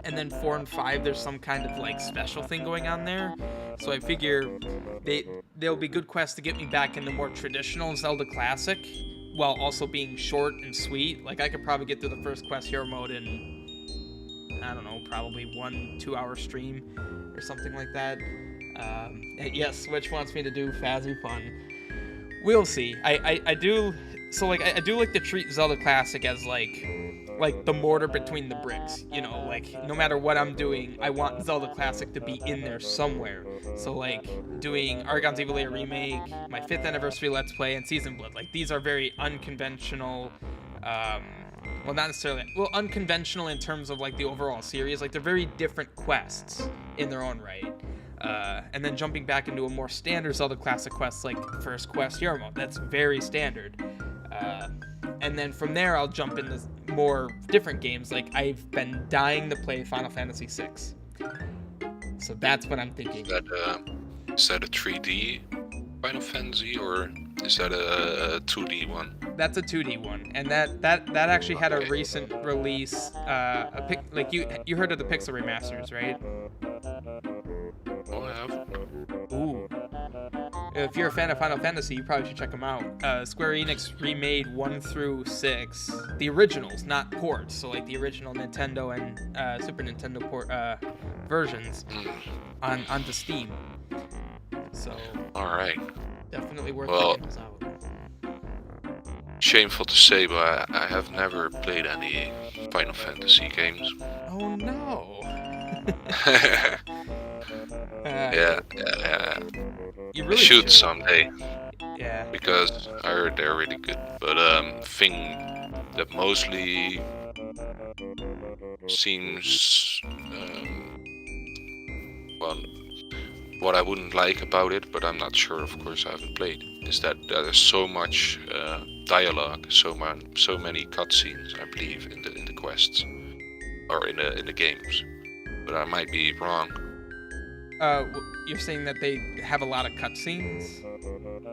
and then 4 and 5 there's some kind of like special thing going on there. So I figure they'll be good quests to get me back into more traditional Zelda Classic, while also being short and sweet. Like I could probably get through the first quest hero mode in, I don't know, probably 1-2 hour stream or something like that. Yes, Switch wants me to do Fazzy Fun. We'll see. I do like to treat Zelda Classic as like the mortar between the bricks. Like no matter what I'm doing, I want Zelda Classic to be in there somewhere. So like doing Argon's Evil Lair Remake, my 5th anniversary Let's Play, and Season Blood. Like these are very unconventional. Well, not necessarily. Well, unconventional in terms of like the overall series. Like they're very different quests in their own right. And then jumping back into a more standard Zelda Classic quest like first quest hero mode. That's very standard. and then from there I'll jump into more different games. Like I've been dying to play Final Fantasy VI, so that's what I'm thinking. Is that a 3D Final Fantasy, or is that a 2D one? That's a 2D one, and that actually had a recent release. Like you heard of the Pixel remasters, right? Oh, I have. Ooh. If you're a fan of Final Fantasy, you probably should check them out. Square Enix remade 1 through 6, the originals, not ports. So like the original Nintendo and Super Nintendo port versions onto Steam. So. All right. Definitely worth checking those out. Shameful to say, but I have never played any Final Fantasy games. Oh no. Yeah. You I really should someday. Yeah. Because I heard they're really good. But thing that mostly seems well, what I wouldn't like about it, but I'm not sure, of course I haven't played, is that there's so much dialogue, so many cutscenes, I believe, in the quests or in the games. But I might be wrong. You're saying that they have a lot of cutscenes?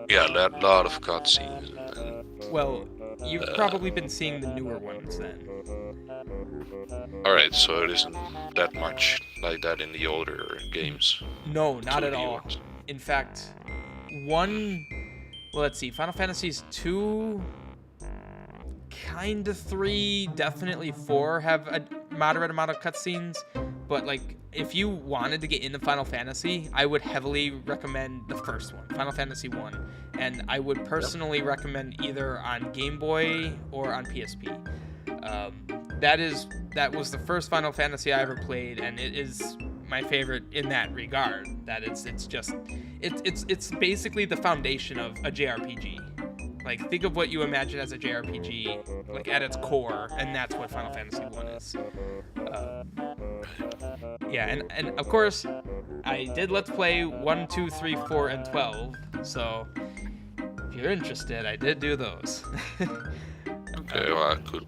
Yeah, a lot of cutscenes. Well, you've probably been seeing the newer ones then. Alright, so it isn't that much like that in the older games. No, not at all. Ones. In fact, let's see, Final Fantasies 2, kind of 3, definitely 4 have a moderate amount of cutscenes. But like, if you wanted to get into Final Fantasy, I would heavily recommend the first one, Final Fantasy 1. And I would personally recommend either on Game Boy or on PSP. That was the first Final Fantasy I ever played, and it is my favorite in that regard. That it's basically the foundation of a JRPG. Like, think of what you imagine as a JRPG, like at its core, and that's what Final Fantasy 1 is. Yeah, and of course, I did Let's Play 1, 2, 3, 4, and 12, so if you're interested, I did do those. Okay, well, I could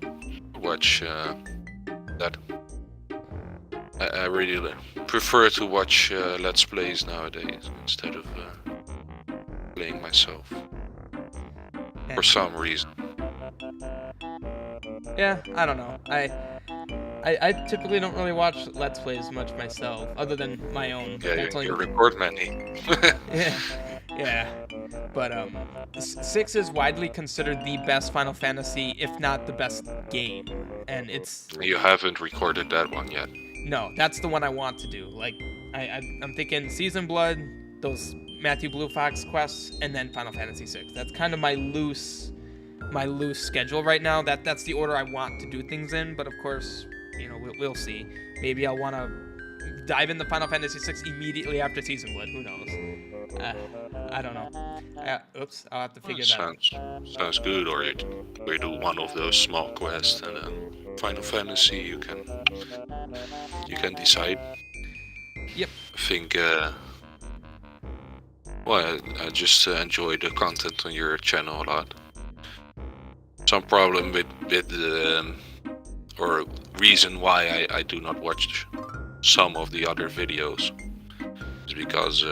watch that. I really prefer to watch Let's Plays nowadays instead of playing myself. For some reason. Yeah, I don't know. I typically don't really watch Let's Plays much myself, other than my own. Yeah, you record many. Yeah. But 6 is widely considered the best Final Fantasy, if not the best game. And it's... You haven't recorded that one yet. No, that's the one I want to do. Like, I'm thinking Season Blood, those Matthew Blue Fox quests, and then Final Fantasy 6. That's kind of my loose schedule right now. That's the order I want to do things in, but of course, you know, we'll see. Maybe I'll want to dive into Final Fantasy 6 immediately after Season Blood. Who knows? I don't know. Oops, I'll have to figure that out. Sounds good. Or you do one of those small quests, and then Final Fantasy you can decide. Yep. I think. Well, I just enjoy the content on your channel a lot. Some problem with or reason why I do not watch some of the other videos is because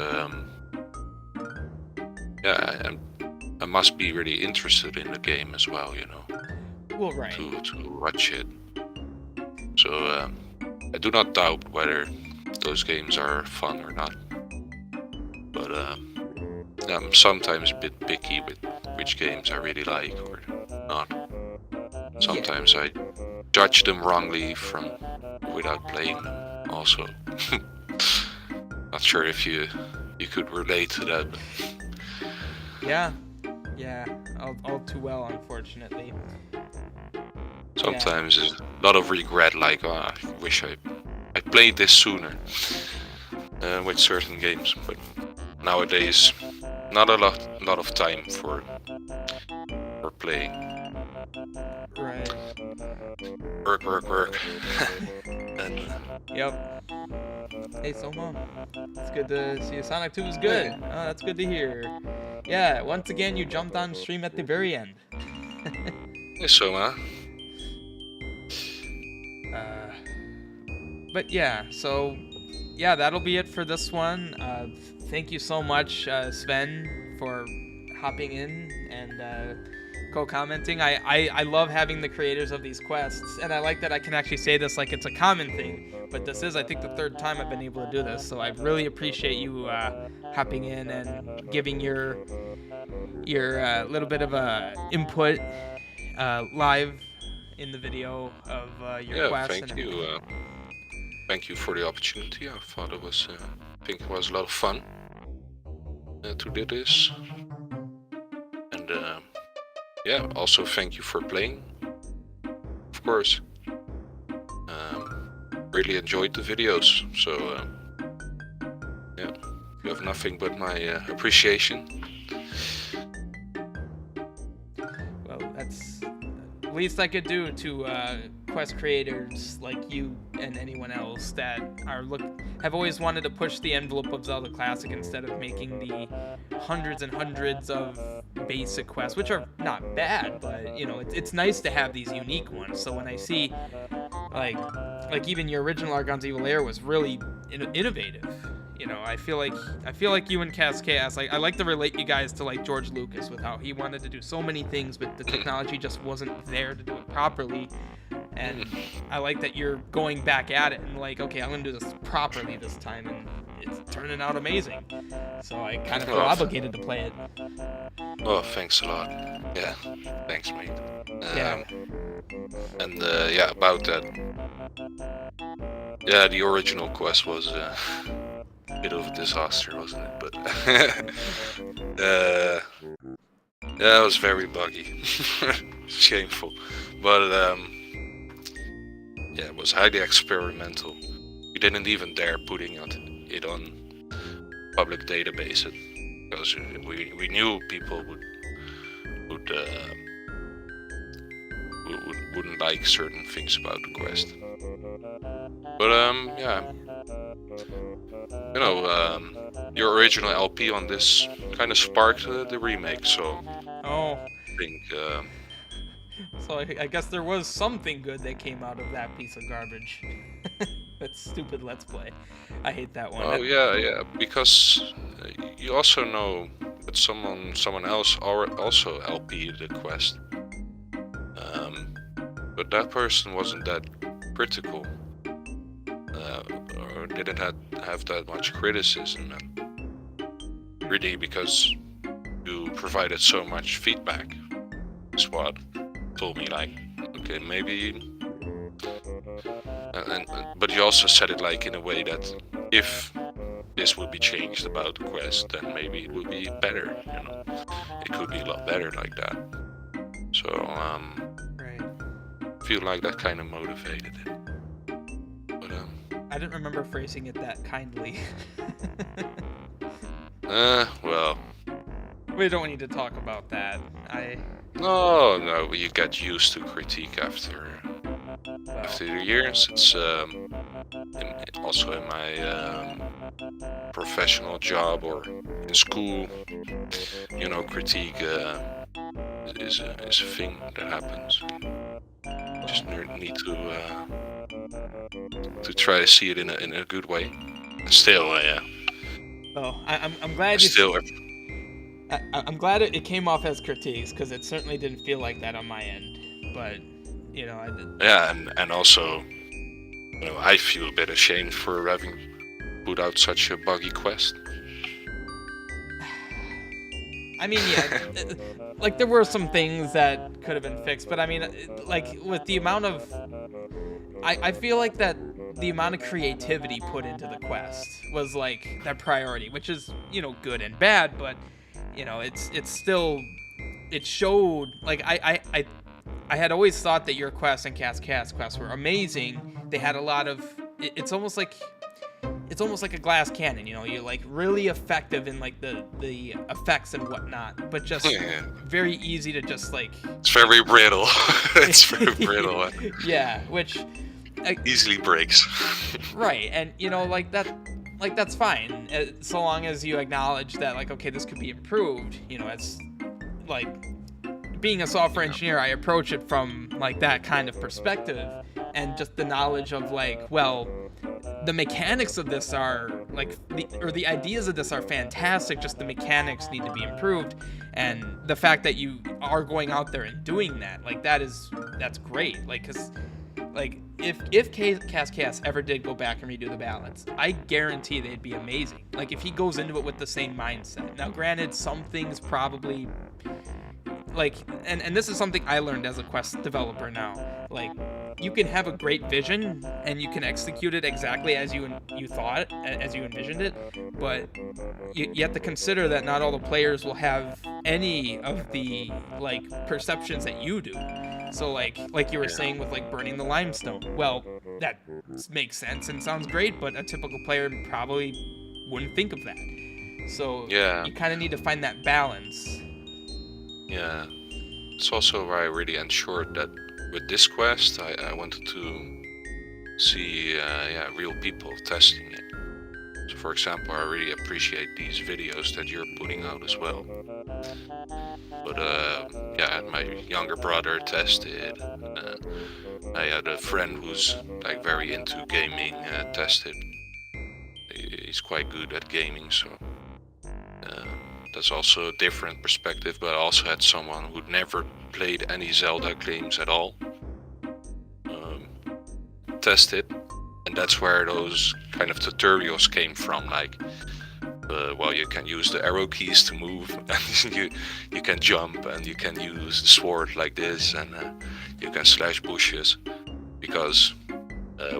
yeah, I must be really interested in the game as well, you know. Well, right. To watch it. So I do not doubt whether those games are fun or not. But I'm sometimes a bit picky with which games I really like or not. Sometimes I judge them wrongly without playing them also. Not sure if you could relate to that. But... Yeah, all too well, unfortunately. Sometimes there's a lot of regret, like, oh, I wish I played this sooner with certain games, but nowadays not a lot of time for playing. Right. Work. And, Yep. Hey, Soma. It's good to see you. Sonic 2 is good. Oh, that's good to hear. Yeah, once again, you jumped on stream at the very end. Yes, so, man. But yeah, so yeah, that'll be it for this one. Thank you so much, Sven, for hopping in and co-commenting. I love having the creators of these quests, and I like that I can actually say this like it's a common thing. But this is, I think, the third time I've been able to do this, so I really appreciate you hopping in and giving your little bit of input live in the video of your quest. Thank you. Thank you for the opportunity. I thought it was, I think it was a lot of fun to do this. And also thank you for playing. Of course. Really enjoyed the videos. So you have nothing but my appreciation. Well, that's the least I could do to quest creators like you and anyone else that have always wanted to push the envelope of Zelda Classic instead of making the hundreds and hundreds of basic quests, which are not bad, but you know, it's nice to have these unique ones. So when I see like even your original Argon's Evil Lair was really innovative. You know, I feel like you and Cascas, I like to relate you guys to like George Lucas with how he wanted to do so many things, but the technology just wasn't there to do it properly. And I like that you're going back at it and like, okay, I'm gonna do this properly this time, and it's turning out amazing. So I kind of feel obligated to play it. Oh, thanks a lot. Yeah, thanks, mate. And about that. Yeah, the original quest was a bit of a disaster, wasn't it? But yeah, it was very buggy, shameful. But yeah, it was highly experimental. We didn't even dare putting it on public databases because we knew people wouldn't like certain things about the quest. But yeah, you know, your original LP on this kind of sparked the remake, so I think. So I guess there was something good that came out of that piece of garbage. That stupid Let's Play. I hate that one. Oh yeah, because you also know that someone else also LP'd the quest. But that person wasn't that critical, or didn't have that much criticism, and really because you provided so much feedback. Is what told me, like, okay, maybe. But you also said it like in a way that if this would be changed about the quest, then maybe it would be better. You know, it could be a lot better like that. So Right. I feel like that kind of motivated it. But I didn't remember phrasing it that kindly. well. We don't need to talk about that. No, you get used to critique after the years. It's also in my professional job or in school, you know, critique is a thing that happens. You just need to try to see it in a good way. Still, yeah. Oh, I'm glad I'm glad it came off as critiques, because it certainly didn't feel like that on my end. But you know, I did. Yeah, and also, you know, I feel a bit ashamed for having put out such a buggy quest. I mean, yeah, like there were some things that could have been fixed, but I mean, like with the amount of, I feel like that the amount of creativity put into the quest was like that priority, which is, you know, good and bad, but you know, it's still, it showed, like I had always thought that your quests and Cascas quests were amazing. They had a lot of, it's almost like a glass cannon, you know, you're like really effective in like the effects and whatnot, but just very easy to just like, it's very brittle. It's very brittle. Yeah, which easily breaks. Right, and you know, like that's fine, so long as you acknowledge that, like, okay, this could be improved. You know, it's like being a software engineer, I approach it from like that kind of perspective, and just the knowledge of like, well, the mechanics of this are like the ideas of this are fantastic, just the mechanics need to be improved, and the fact that you are going out there and doing that, like that's great. Like, cause like if Chaos ever did go back and redo the ballots, I guarantee they'd be amazing. Like if he goes into it with the same mindset. Now granted, some things probably like, and this is something I learned as a Quest developer now, like you can have a great vision and you can execute it exactly as you thought, as you envisioned it, but you have to consider that not all the players will have any of the like perceptions that you do. So like you were saying with like burning the limestone, well, that makes sense and sounds great, but a typical player probably wouldn't think of that. So you kind of need to find that balance. Yeah, it's also why I really ensured that with this quest, I wanted to see real people testing it. So for example, I really appreciate these videos that you're putting out as well. But my younger brother tested. I had a friend who's like very into gaming tested. He's quite good at gaming, so that's also a different perspective. But I also had someone who'd never played any Zelda games at all tested, and that's where those kind of tutorials came from. Like, you can use the arrow keys to move, and you can jump, and you can use the sword like this, and you can slash bushes. Because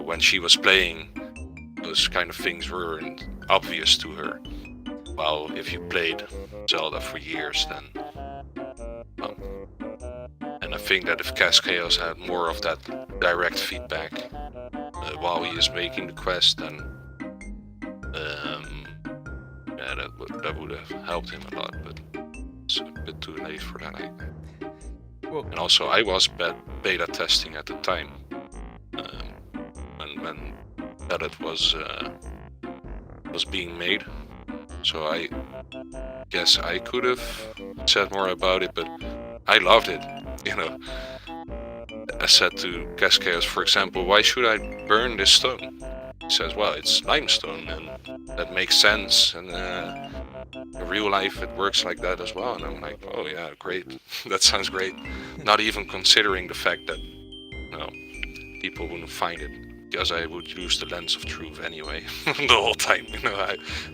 when she was playing, those kind of things weren't obvious to her. Well, if you played Zelda for years, then... and I think that if Chaos had more of that direct feedback while he is making the quest, then that would have helped him a lot, but it's a bit too late for that, I think. And also, I was beta testing at the time, when Edit was being made. So I guess I could have said more about it, but I loved it, you know. I said to Chaos, for example, why should I burn this stone? He says, well, it's limestone, and that makes sense, and in real life it works like that as well. And I'm like, oh yeah, great, that sounds great. Not even considering the fact that, people wouldn't find it, because I would use the lens of truth anyway, the whole time,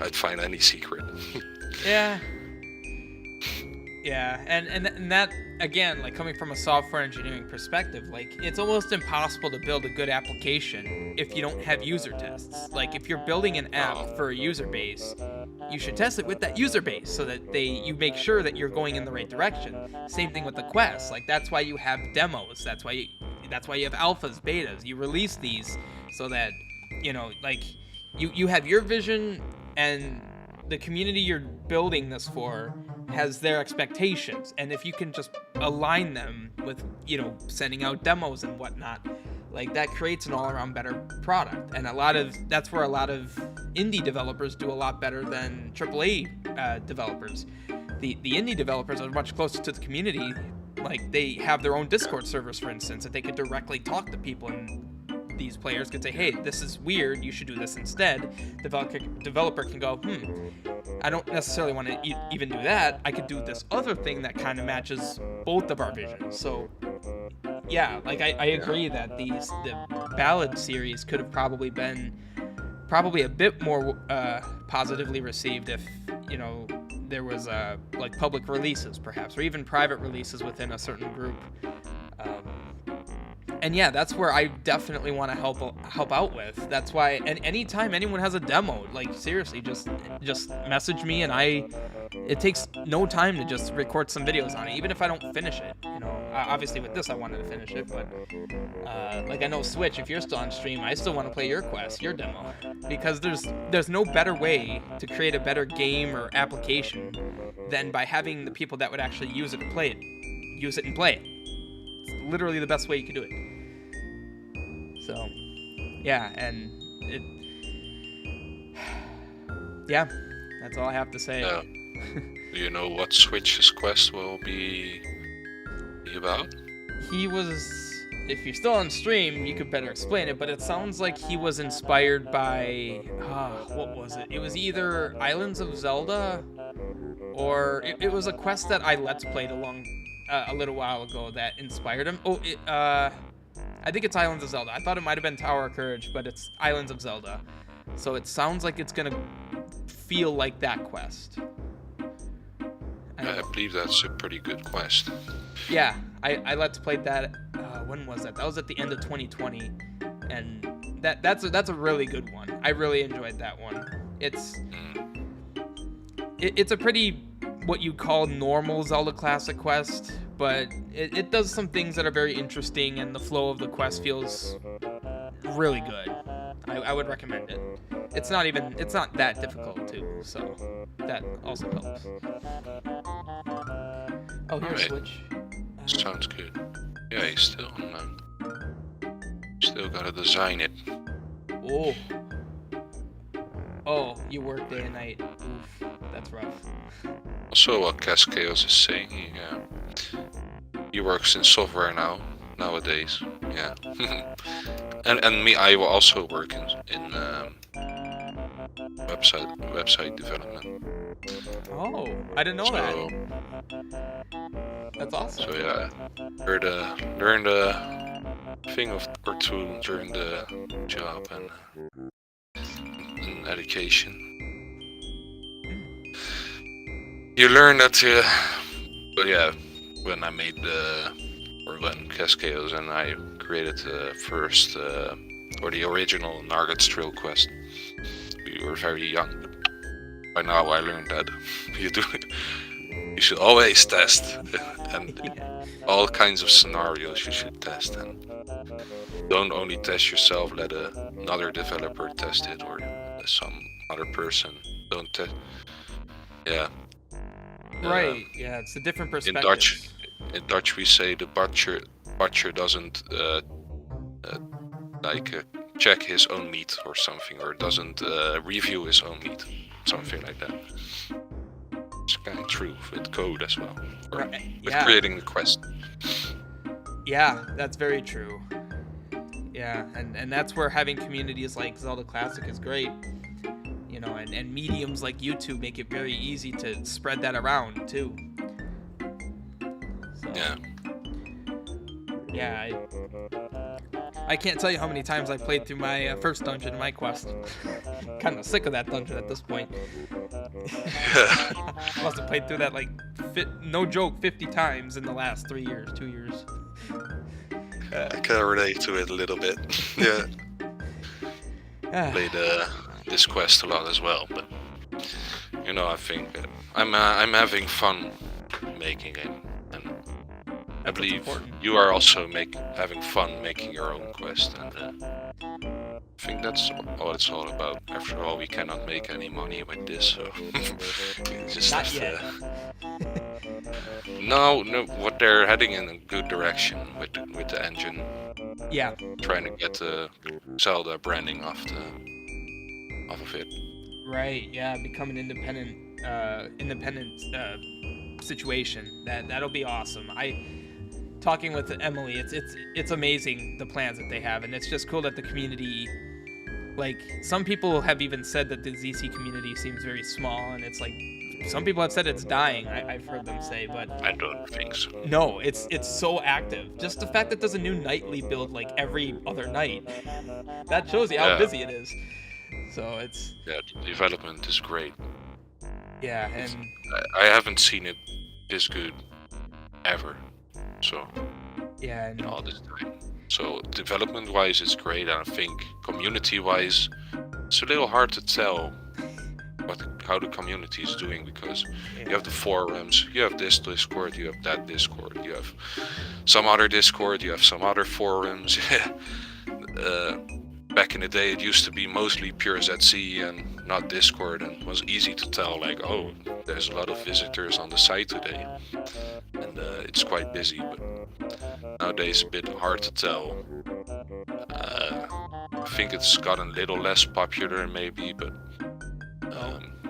I'd find any secret. Yeah, and that, again, like coming from a software engineering perspective, like it's almost impossible to build a good application if you don't have user tests. Like if you're building an app for a user base, you should test it with that user base so that you make sure that you're going in the right direction. Same thing with the quests. Like that's why you have demos. That's why you have alphas, betas. You release these so that, like you have your vision, and the community you're building this for has their expectations, and if you can just align them with, sending out demos and whatnot, like that creates an all-around better product. And that's where a lot of indie developers do a lot better than AAA developers. The indie developers are much closer to the community. Like they have their own Discord servers, for instance, that they could directly talk to people, and these players could say, hey, this is weird, you should do this instead. Developer can go, I don't necessarily want to even do that. I could do this other thing that kind of matches both of our visions. So yeah, like I agree that the ballad series could have probably been a bit more positively received if, there was like public releases perhaps, or even private releases within a certain group. And yeah, that's where I definitely want to help out with. That's why, and anytime anyone has a demo, like seriously, just message me, and it takes no time to just record some videos on it, even if I don't finish it. Obviously with this I wanted to finish it, but like I know Switch, if you're still on stream, I still want to play your quest, your demo, because there's no better way to create a better game or application than by having the people that would actually use it and play it. It's literally the best way you can do it. So, yeah, and that's all I have to say. Do you know what Switch's quest will be me about? He was, if you're still on stream, you could better explain it, but it sounds like he was inspired by, what was it? It was either Islands of Zelda, or it was a quest that I Let's Played a little while ago that inspired him. I think it's Islands of Zelda. I thought it might have been Tower of Courage, but it's Islands of Zelda. So it sounds like it's gonna feel like that quest. I believe that's a pretty good quest. Yeah, I Let's Played that. When was that? That was at the end of 2020, and that's a really good one. I really enjoyed that one. It's a pretty what you call normal Zelda Classic quest, but it does some things that are very interesting, and the flow of the quest feels really good. I would recommend it. It's not that difficult too, so that also helps. Oh, here's Alright. Switch. Sounds good. Yeah, he's still still gotta design it. Oh. Oh, you work day and night. Oof, that's rough. Also, what Chaos is saying, he works in software nowadays. Yeah. and me, I will also work in website development. Oh, I didn't know So, that. That's awesome. so yeah, learned a thing or two during the job and education. You learn that, but yeah, when I made when Cascados and I created the first or the original Nargad Trail quest, we were very young. By now I learned that you should always test and Yeah. all kinds of scenarios you should test, and don't only test yourself, let another developer test it or some other person. Don't test. Yeah. Right. Yeah, it's a different In perspective. Dutch we say the butcher doesn't check his own meat or something, or doesn't review his own meat, something like that. It's kind of true with code as well, or Right, with yeah. creating the quest. Yeah, that's very true. Yeah, and that's where having communities like Zelda Classic is great. You know, and mediums like YouTube make it very easy to spread that around too. So, Yeah. Yeah, I can't tell you how many times I played through my first dungeon in my quest. Kind of sick of that dungeon at this point. Must have played through that no joke, 50 times in the last 2 years. I can relate to it a little bit. Yeah. Played this quest a lot as well, but I think I'm having fun making it, and I That's believe important. you are also having fun making your own quest, and I think that's what it's all about. After all, we cannot make any money with this, so we just Not have yet. to. No, what they're heading in a good direction with the engine, Yeah. trying to get the Zelda branding off of it. Right. Yeah. Become an independent situation. That'll be awesome. Talking with Emily, it's amazing the plans that they have, and it's just cool that the community, like some people have even said that the ZC community seems very small, and it's like some people have said it's dying. I've heard them say, but I don't think so. no, it's so active. Just the fact that there's a new nightly build like every other night, that shows you how Yeah. busy it is. So it's Yeah, the development is great. yeah, and I haven't seen it this good ever. So yeah, and in all this time. So development-wise, it's great, and I think community-wise, it's a little hard to tell how the community is doing, because you have the forums, you have this Discord, you have that Discord, you have some other Discord, you have some other forums. Back in the day, it used to be mostly purezc and not Discord, and it was easy to tell, like, oh, there's a lot of visitors on the site today, and it's quite busy, but nowadays a bit hard to tell. I think it's gotten a little less popular maybe, but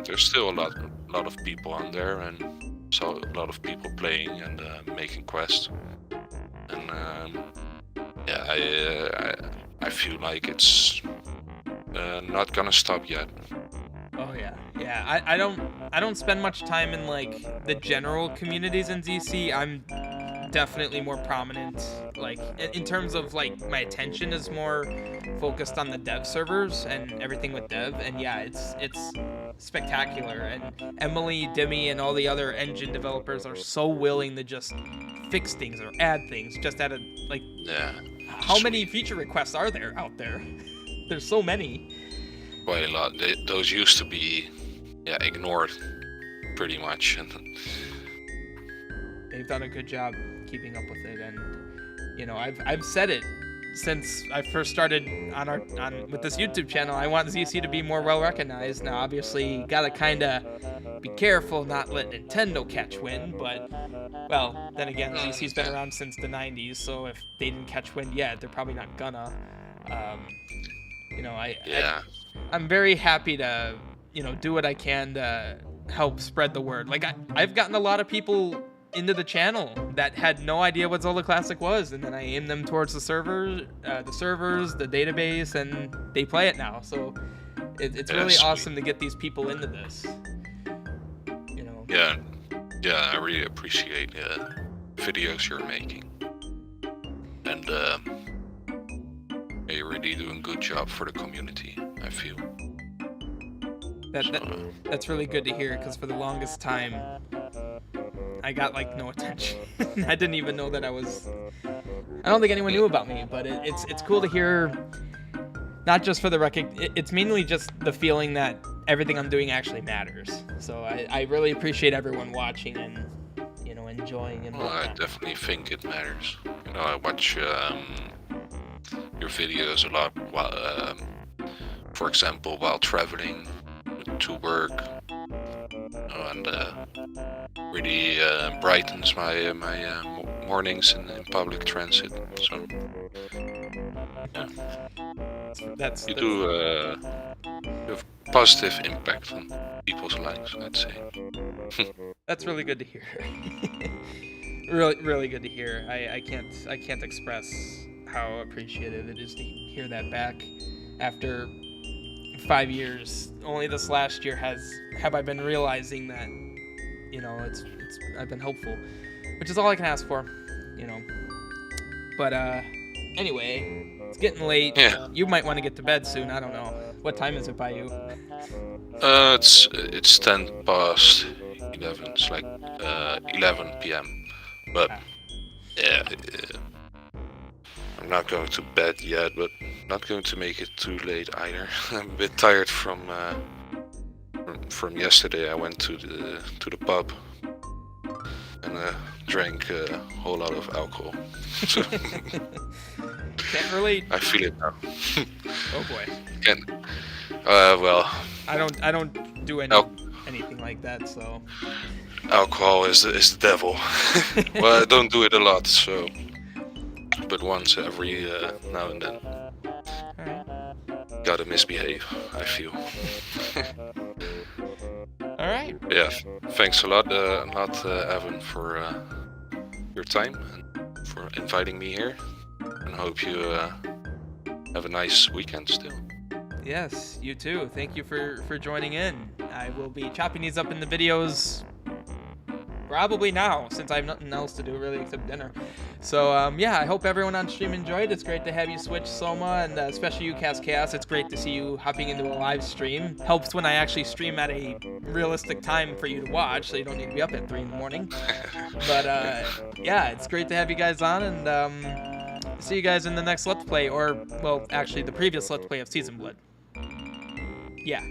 there's still a lot of people on there, and so a lot of people playing and making quests. and yeah, I feel like it's not gonna stop yet. Oh yeah, yeah. I don't spend much time in like the general communities in ZC. I'm definitely more prominent. Like in terms of like my attention is more focused on the dev servers and everything with dev. And yeah, it's spectacular. And Emily, Demi, and all the other engine developers are so willing to just fix things or add things. Just add like Yeah. how many feature requests are there out there? There's so many. Quite a lot. Those used to be, ignored, pretty much. And They've done a good job keeping up with it, and you know, I've said it since I first started with this YouTube channel. I want ZC to be more well recognized. Now, obviously, gotta kind of be careful not let Nintendo catch wind, but well, then again, ZC's been around since the 90s, so if they didn't catch wind yet, they're probably not gonna. You know, I'm very happy to, you know, do what I can to help spread the word. Like I've gotten a lot of people into the channel that had no idea what Zelda Classic was, and then I aimed them towards the servers, the database, and they play it now. So it's really awesome to get these people into this. You know. Yeah, I really appreciate the videos you're making, and you're really doing a good job for the community, I feel. That's really good to hear, because for the longest time I got like no attention. I didn't even know that I don't think anyone knew about me, but it's cool to hear, not just for the it's mainly just the feeling that everything I'm doing actually matters. So I really appreciate everyone watching and, you know, enjoying and whatnot. I definitely think it matters. You know, I watch your videos a lot while, for example, while traveling to work, and really brightens my mornings in public transit. So that's do have a positive impact on people's lives, I'd say. That's really good to hear. Really good to hear. I can't express how appreciative it is to hear that back after 5 years. Only this last year have I been realizing that, you know, I've been hopeful, which is all I can ask for, you know. But anyway, it's getting late. Yeah. You might want to get to bed soon. I don't know. What time is it by you? It's 10 past 11. It's like 11 p.m. But yeah, I'm not going to bed yet, but not going to make it too late either. I'm a bit tired from yesterday. I went to the pub and drank a whole lot of alcohol. So Can't relate. I feel it now. Oh boy. Well. I don't do anything like that, so. Alcohol is the devil. Well, I don't do it a lot, so. But once every now and then. Alright. Gotta misbehave, I feel. Alright. Yeah, thanks a lot, Evan, for your time and for inviting me here. And hope you have a nice weekend still. Yes, you too. Thank you for joining in. I will be chopping these up in the videos probably now, since I have nothing else to do really except dinner. So yeah, I hope everyone on stream enjoyed. It's great to have you switch, Soma, and especially you, Chaos. It's great to see you hopping into a live stream. Helps when I actually stream at a realistic time for you to watch, so you don't need to be up at 3 in the morning. But yeah, it's great to have you guys on, and see you guys in the next Let's Play, or, well, actually the previous Let's Play of Season Blood. Yeah.